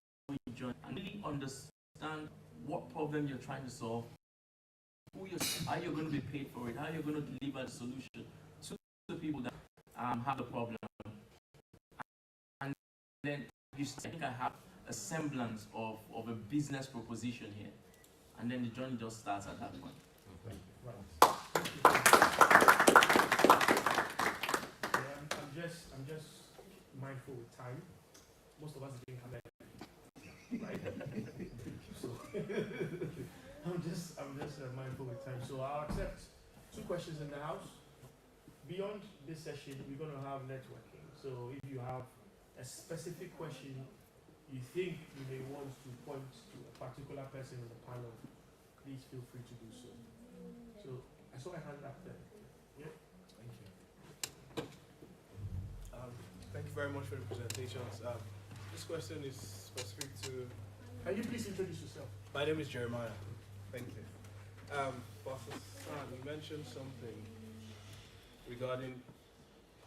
journey, and really understand what problem you're trying to solve, how you're going to be paid for it, how you're going to deliver the solution to the people that have the problem. And then I think I have a semblance of a business proposition here. And then the journey just starts at that point. I'm just mindful with time. Most of us didn't come back, right? So I'm just mindful with time. So I'll accept 2 questions in the house. Beyond this session, we're going to have networking. So if you have a specific question you think you may want to point to a particular person in the panel, please feel free to do so. So I saw a hand up there. Yeah. Thank you. Thank you very much for the presentations. This question is specific to... Can you please introduce yourself? My name is Jeremiah. Thank you. Pastor San, you mentioned something regarding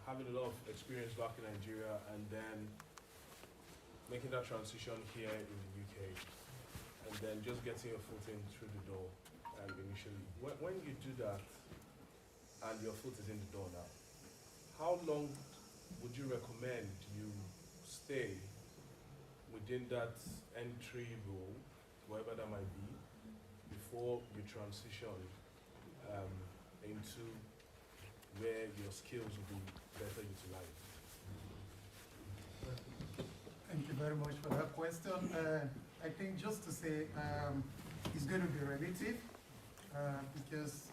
having a lot of experience back in Nigeria and then making that transition here in the UK and then just getting your foot in through the door initially. When you do that and your foot is in the door now, how long would you recommend you stay within that entry role, whatever that might be, before you transition into where your skills will be better utilized? Thank you very much for that question. I think just to say it's going to be relative because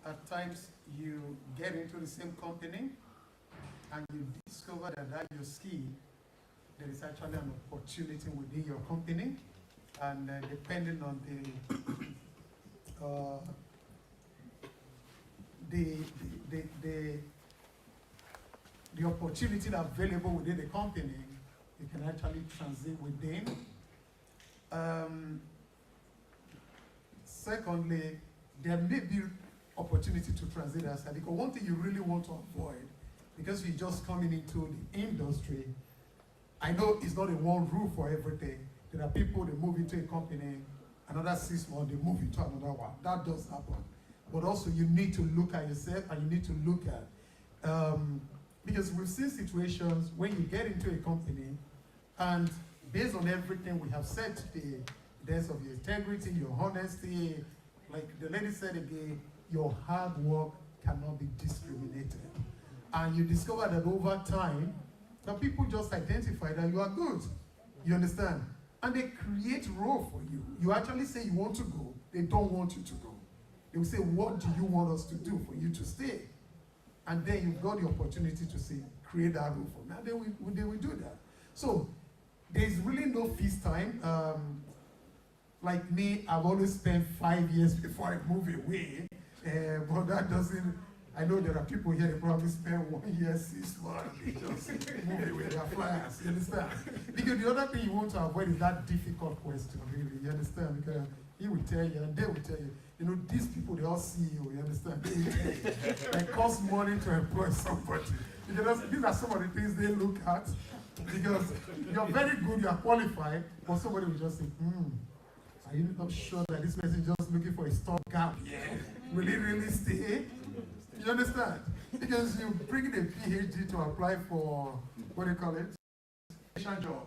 at times you get into the same company and you discover that your skill, there is actually an opportunity within your company, and depending on the opportunity that's available within the company, you can actually transit within. Secondly, there may be opportunity to transit outside, because one thing you really want to avoid, because you're just coming into the industry, I know it's not a one rule for everything. There are people that move into a company, another 6 months, they move into another one. That does happen. But also you need to look at yourself, and you need to look at, because we've seen situations when you get into a company, and based on everything we have said today, there's of your integrity, your honesty, like the lady said again, your hard work cannot be discriminated. And you discover that over time, the people just identify that you are good. You understand? And they create role for you. You actually say you want to go, they don't want you to go. They will say, what do you want us to do for you to stay? And then you've got the opportunity to say, create that role for me. And they will do that. So there's really no feast time. Like me, I've always spent 5 years before I move away. But that doesn't, I know there are people here that probably spend 1 year, 6 months, they just move away, they're flyers, you understand? Because the other thing you want to avoid is that difficult question, really, you understand? Because he will tell you, and they will tell you, you know, these people, they all see you understand? They will tell you. It costs money to employ somebody. Because these are some of the things they look at, because you're very good, you're qualified, but somebody will just say, are you not sure that this person is just looking for a stopgap? Yeah. Will he really stay? You understand? Because you bring a PhD to apply for, what do you call it? Job.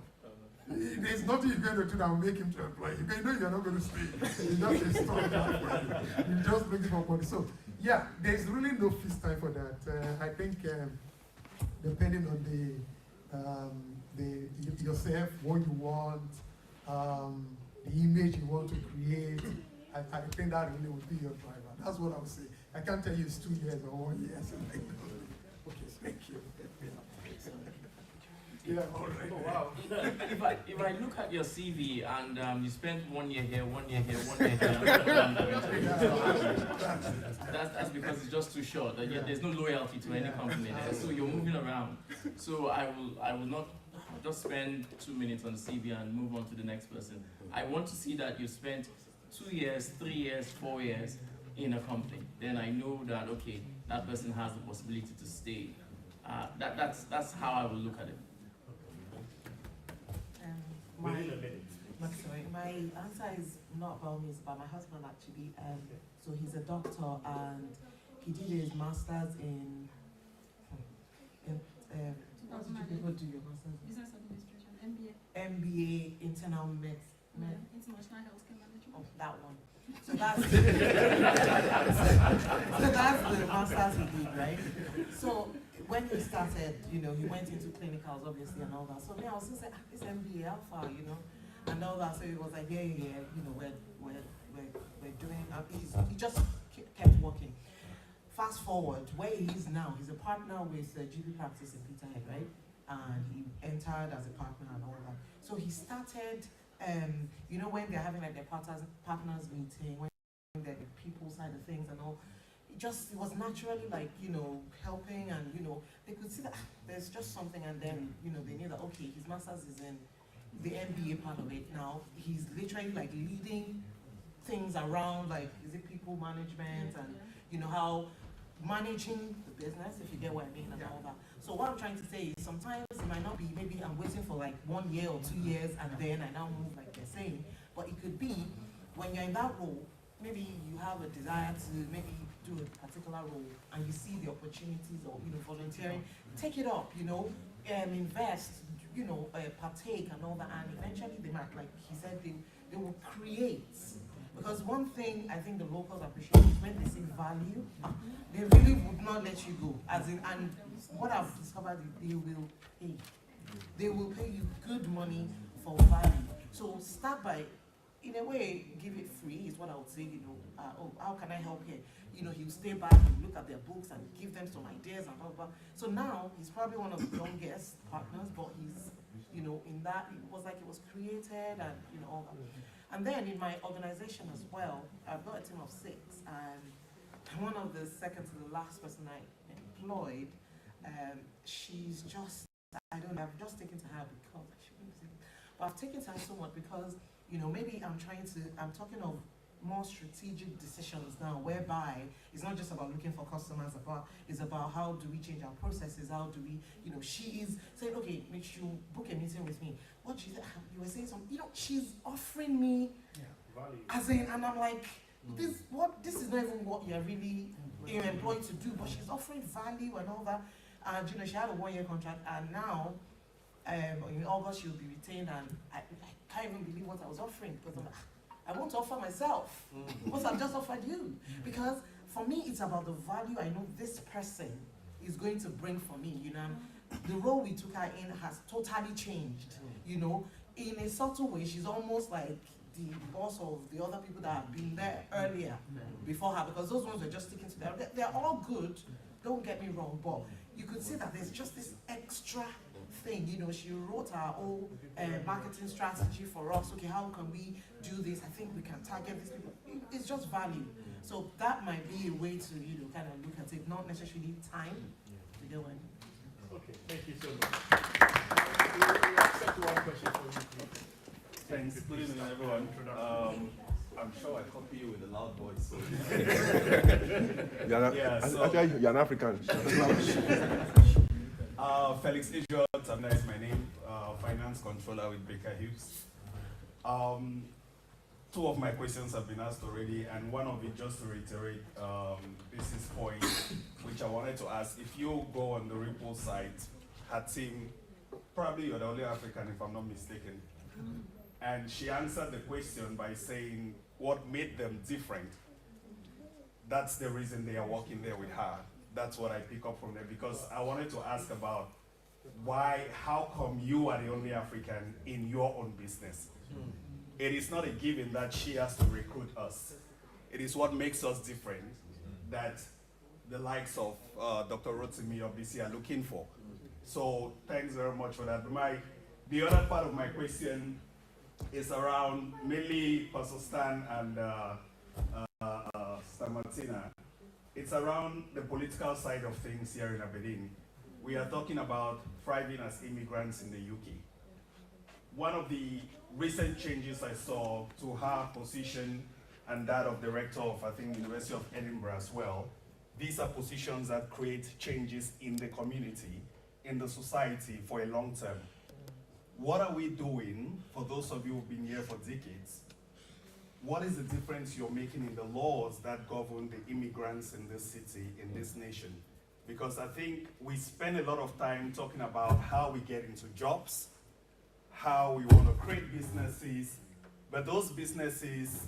There's nothing you're going to do that will make him to apply. You know you're not going to stay. It's just a stopgap for you. You're just looking for money. So, yeah, there's really no feast time for that. I think depending on yourself, what you want, the image you want to create, I think that really would be your driver. That's what I would say. I can't tell you it's 2 years or 1 year. Okay, thank you. Yeah, all right. Oh, wow. If I look at your CV and you spent 1 year here, 1 year here, 1 year here, that's because it's just too short. There's no loyalty to any company there, so you're moving around. So I will not just spend 2 minutes on the CV and move on to the next person. I want to see that you spent 2 years, 3 years, 4 years in a company. Then I know that, okay, that person has the possibility to stay. That's how I will look at it. My answer is not about me, it's about my husband actually. So he's a doctor and he did his master's in what did you people do your master's in? Business administration, MBA. MBA, internal International healthcare management. Oh, that one. So that's so that's the master's he did, right? So when he started, he went into clinicals obviously and all that. So me, I was just like, this MBA, how far, and all that. So he was like, yeah, we're doing. He just kept working. Fast forward, where he is now, he's a partner with GP practice in Peterhead, right? And he entered as a partner and all that. So he started, when they're having like their partners meeting, when they're the people side of things and all, it was naturally like, helping and, they could see that there's just something and then, they knew that, okay, his master's is in the MBA part of it now. He's literally like leading things around, like, is it people management and, how managing the business, if you get what I mean, and all that. So what I'm trying to say is sometimes it might not be, maybe I'm waiting for like 1 year or 2 years and then I now move like they're saying, but it could be when you're in that role, maybe you have a desire to maybe do a particular role and you see the opportunities or, volunteering, take it up, invest, partake and all that, and eventually they might, like he said, they will create. Because one thing I think the locals appreciate is when they see value, they really would not let you go. And what I've discovered is they will pay. They will pay you good money for value. So start by, in a way, give it free is what I would say, how can I help here? He'll stay back and look at their books and give them some ideas and blah, blah, blah. So now he's probably one of the youngest partners, but he's, in that, it was like it was created and, all that. And then in my organization as well, I've got a team of 6, and one of the second to the last person I employed, she's just, I don't know, I've just taken to her because, I shouldn't say, but I've taken to her so much because, maybe I'm talking of more strategic decisions now, whereby it's not just about looking for customers, it's about how do we change our processes, how do we, she is saying, okay, make sure you book a meeting with me. What you were saying something, she's offering me, as in, and I'm like, this is not even what you're really employed to do, but she's offering value and all that. And she had a 1-year contract, and now in August she'll be retained, and I can't even believe what I was offering, because I'm like, I want to offer myself what I've just offered you. Because for me, it's about the value I know this person is going to bring for me. The role we took her in has totally changed. In a subtle way, she's almost like the boss of the other people that have been there earlier before her, because those ones were just sticking to them. They're all good, don't get me wrong, but you could see that there's just this extra thing. She wrote our whole marketing strategy for us. Okay, how can we do this? I think we can target these people. It's just value. So that might be a way to, kind of look at it, not necessarily time to go in. Okay, thank you so much. We'll accept one question from you, please. Thanks. Good evening, everyone. I'm sure I copy you with a loud voice. So. You're an African. Felix Israel is my name, finance controller with Baker Hughes. 2 of my questions have been asked already, and one of it, just to reiterate Business point, which I wanted to ask. If you go on the Ripple site, her team, probably you're the only African if I'm not mistaken, and she answered the question by saying what made them different. That's the reason they are working there with her. That's what I pick up from there, because I wanted to ask about how come you are the only African in your own business? It is not a given that she has to recruit us. It is what makes us different that the likes of Dr. Rotimi or BC are looking for. So thanks very much for that. The other part of my question is around mainly Pastor Stan and Stan Martina. It's around the political side of things here in Aberdeen. We are talking about thriving as immigrants in the UK. one of the recent changes I saw to her position and that of the rector of, I think, University of Edinburgh as well, these are positions that create changes in the community, in the society for a long term. What are we doing, for those of you who've been here for decades, what is the difference you're making in the laws that govern the immigrants in this city, in this nation? Because I think we spend a lot of time talking about how we get into jobs, how we want to create businesses, but those businesses,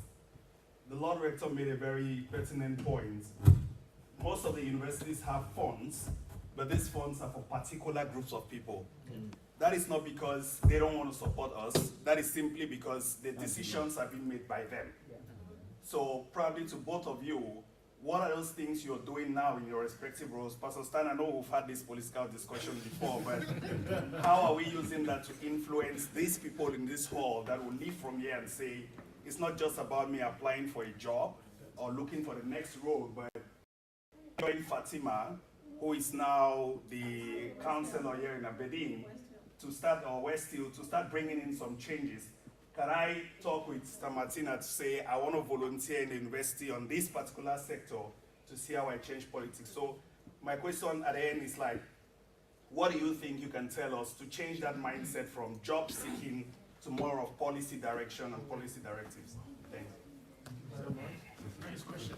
the Lord Rector made a very pertinent point. Most of the universities have funds, but these funds are for particular groups of people. That is not because they don't want to support us, that is simply because the decisions have been made by them. So probably to both of you, what are those things you're doing now in your respective roles? Pastor Stan, I know we've had this political discussion before, but how are we using that to influence these people in this hall that will leave from here and say, it's not just about me applying for a job or looking for the next role, but join Fatima, who is now the councillor here in Aberdeen, to start, or Westhill, to start bringing in some changes. Can I talk with Sister Martina to say, I want to volunteer in the university on this particular sector to see how I change politics? So my question at the end is like, what do you think you can tell us to change that mindset from job seeking to more of policy direction and policy directives? Thank you. Nice question.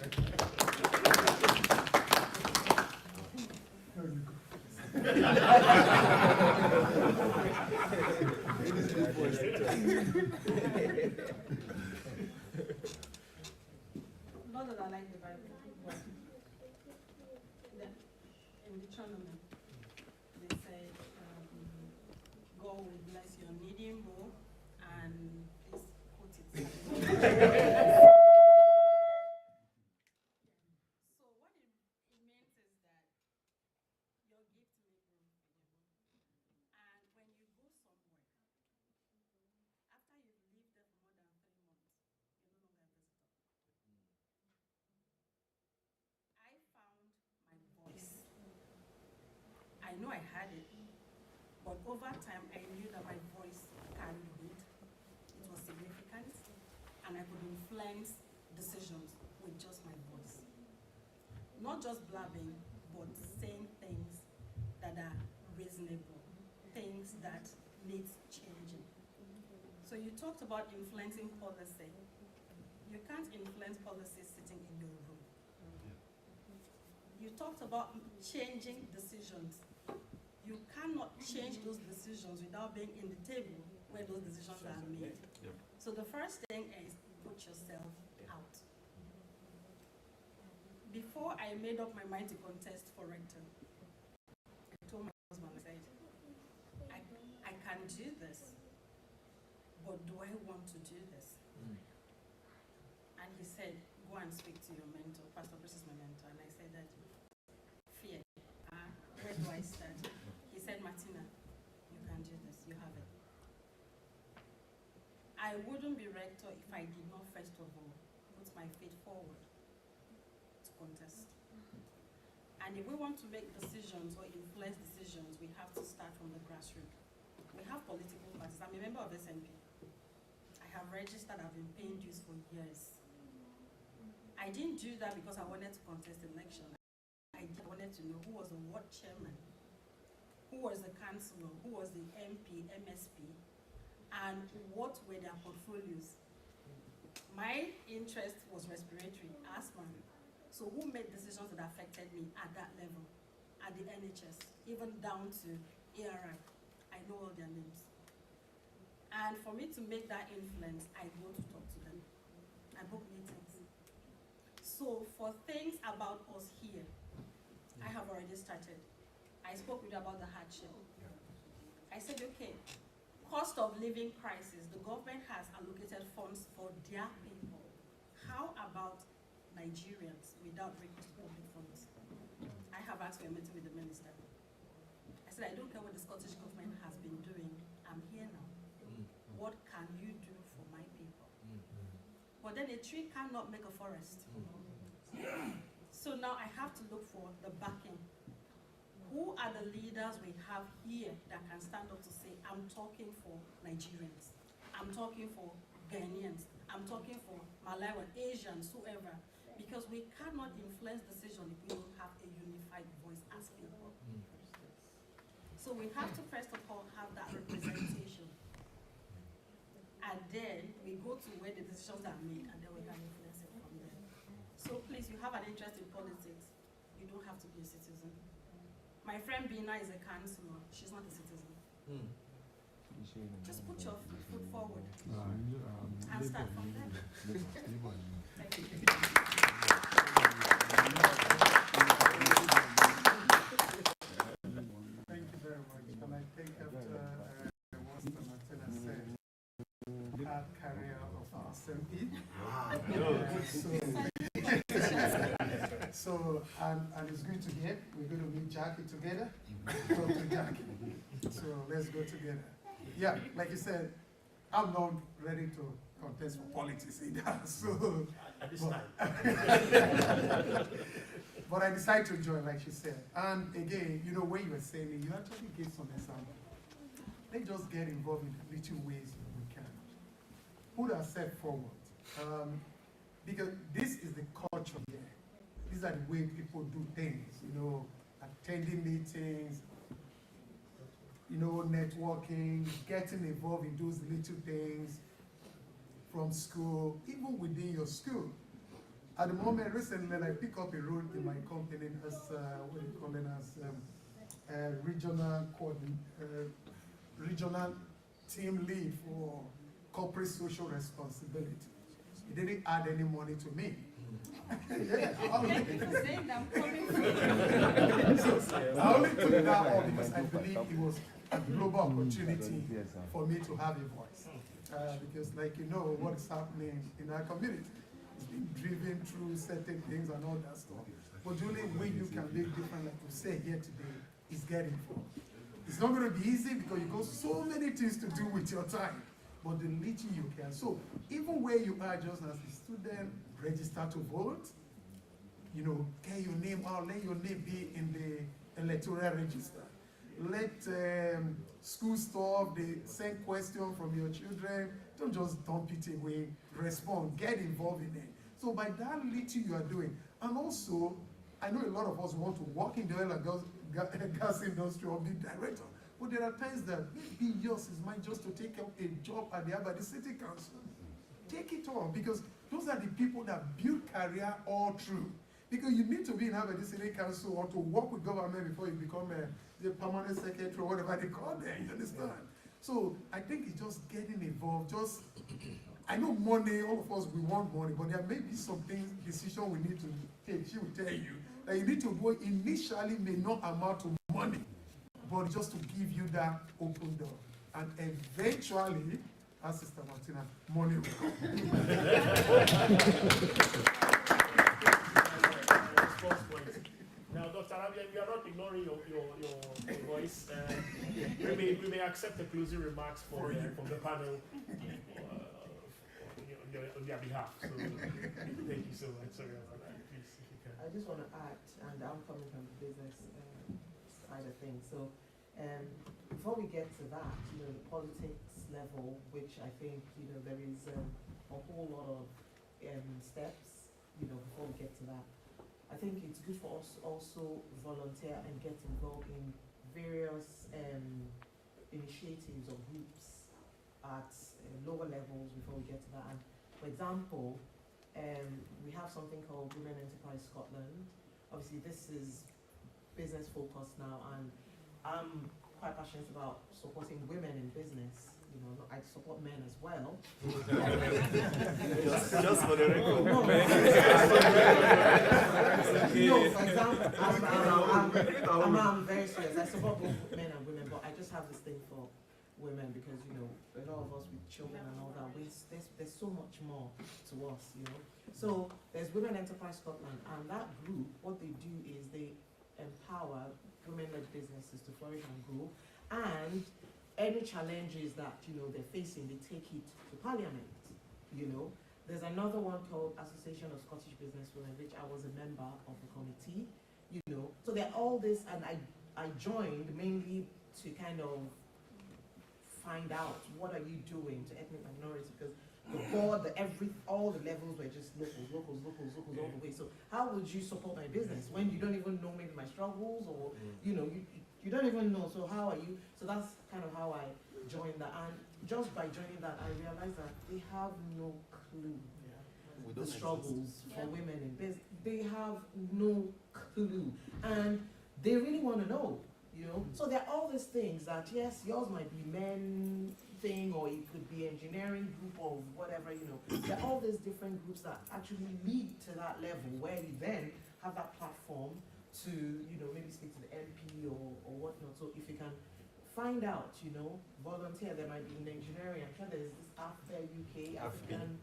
Not that I like the Bible, but in Deuteronomy, they say, God will bless your needing more, and please quote it. So what it means is that your gift may grow visible, and when you go somewhere, after you've lived there for more than 3 months, you're no longer a visitor. I found my voice. I know I had it, but over time I knew that my voice carried weight. It was significant, and I could influence decisions with just my voice. Not just blabbing, but saying things that are reasonable, things that need changing. So you talked about influencing policy. You can't influence policy sitting in your room. You talked about changing decisions. You cannot change those decisions without being in the table where those decisions are made. So the first thing is put yourself out. Before I made up my mind to contest for rector, I told my husband, I said, I can do this, but do I want to do this? And he said, go and speak to your mentor. Pastor Bruce is my mentor. And I said that, fear, where do I start? He said, Martina, you can do this, you have it. I wouldn't be rector if I did not, first of all, put my feet forward to contest. And if we want to make decisions or influence decisions, we have to start from the grassroots. We have political parties. I'm a member of SNP. I have registered, I've been paying dues for years. I didn't do that because I wanted to contest the election. I wanted to know who was the ward chairman, who was the councillor, who was the MP, MSP, and what were their portfolios. My interest was respiratory, asthma. So who made decisions that affected me at that level, at the NHS, even down to ARI? I know all their names. And for me to make that influence, I go to talk to them. I book meetings. So for things about us here, I have already started. I spoke with you about the hardship. I said, okay, cost of living crisis, the government has allocated funds for their people. How about Nigerians without recourse to public funds? I have asked for a meeting with the minister. I said, I don't care what the Scottish government has been doing. I'm here now. What can you do for my people? But then a tree cannot make a forest. So now I have to look for the backing. Who who are the leaders we have here that can stand up to say, I'm talking for Nigerians, I'm talking for Ghanaians, I'm talking for Malawian, Asians, whoever, because we cannot influence decision if we don't have a unified voice as people. So we have to first of all have that representation. And then we go to where the decisions are made, and then we can influence it from there. So please, you have an interest in politics, you don't have to be a citizen. My friend Bina is a councillor, she's not a citizen. Just put your foot forward and start from there. Thank you. Thank you very much. And I think after what Martina said, hard career of SMP. So, and it's good to hear. We're going to meet Jackie together. Talk to Jackie. So let's go together. Yeah, like you said, I'm not ready to contest for politics either. So, at this time. but I decided to join, like she said. And again, you know, when you were saying it, you actually gave some example. Let's just get involved in the little ways we can. Put ourselves forward. Because this is the culture here. These are the way people do things, you know, attending meetings, you know, networking, getting involved in those little things from school, even within your school. At the moment, recently, I pick up a role in my company as, what do you call it, as regional team lead for corporate social responsibility. It didn't add any money to me. Yeah, I only took that on because I believe it was a global opportunity for me to have a voice. Because, like, you know what is happening in our community. It's been driven through certain things and all that stuff. But the only way you can live different, like we say here today, is getting involved. It's not going to be easy because you got so many things to do with your time. But the little you can. So even where you are just as a student, register to vote, you know, get your name out, let your name be in the electoral register. Let school stuff, they send questions from your children, don't just dump it away, respond, get involved in it. So by that little you are doing, and also, I know a lot of us want to work in the oil and gas industry or be director. But there are times that maybe yours is mine just to take up a job at the city council. Take it on, because those are the people that build career all through. Because you need to be in the city council or to work with government before you become the permanent secretary or whatever they call them, you understand? So I think it's just getting involved. Just, I know money, all of us, we want money, but there may be some things, decision we need to take. She will tell you that you need to go initially may not amount to money, but just to give you that open door. And eventually, as Sister Martina, money will come. Now, Dr. Arabia, we are not ignoring your voice. We may accept the closing remarks from the panel on their behalf. So, thank you so much. Sorry about that. Please, if you can. I just want to add, and I'm coming from the business side of things. So, before we get to that, you know, the politics level, which I think, you know, there is a whole lot of steps, you know, before we get to that. I think it's good for us also volunteer and get involved in various initiatives or groups at lower levels before we get to that. And for example, we have something called Women Enterprise Scotland. Obviously, this is business focused now, and I'm quite passionate about supporting women in business. You know, I support men as well. just for the record. No, for example, I'm very serious. I support both men and women, but I just have this thing for women because, you know, a lot of us with children and all that, there's so much more to us, you know. So there's Women Enterprise Scotland, and that group, what they do is they empower women-led businesses to flourish and grow, and any challenges that, you know, they're facing, they take it to Parliament, you know. There's another one called Association of Scottish Businesswomen, which I was a member of the committee, you know. So they're all this, and I joined mainly to kind of find out what are you doing to ethnic minorities, because the board, all the levels were just locals all the way. So how would you support my business when you don't even know maybe my struggles, or you know, you don't even know? So how are you? So that's kind of how I joined that, and just by joining that, I realized that they have no clue the struggles for women in business. They have no clue, and they really want to know. You know, so there are all these things that, yes, yours might be men thing, or it could be engineering group or whatever, you know. There are all these different groups that actually lead to that level where you then have that platform to, you know, maybe speak to the MP or whatnot. So if you can find out, you know, volunteer, there might be in engineering. I'm sure there's this AFPE UK, African,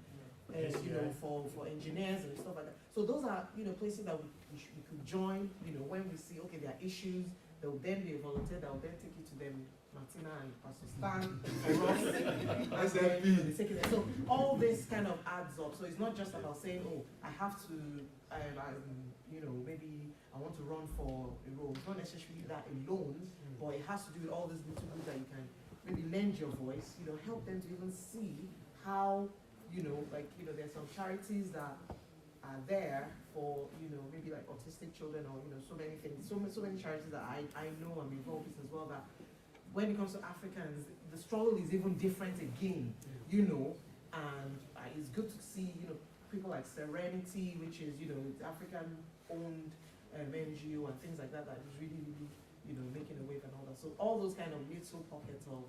you know, for engineers and stuff like that. So those are, you know, places that we could join, you know, when we see, okay, there are issues. There will then be a volunteer that will then take you to them, Martina and Pastor Stan, or Ross. So all this kind of adds up. So it's not just about saying, oh, I have to, you know, maybe I want to run for a role. It's not necessarily that alone, but it has to do with all these little bits that you can maybe lend your voice, you know, help them to even see how, you know, like, you know, there's some charities that are there for, you know, maybe like autistic children, or, you know, so many things, so many charities that I know I'm involved with as well, that when it comes to Africans, the struggle is even different again, you know, and it's good to see, you know, people like Serenity, which is, you know, African-owned NGO and things like that, that is really, really, you know, making a wave and all that. So all those kind of little pockets of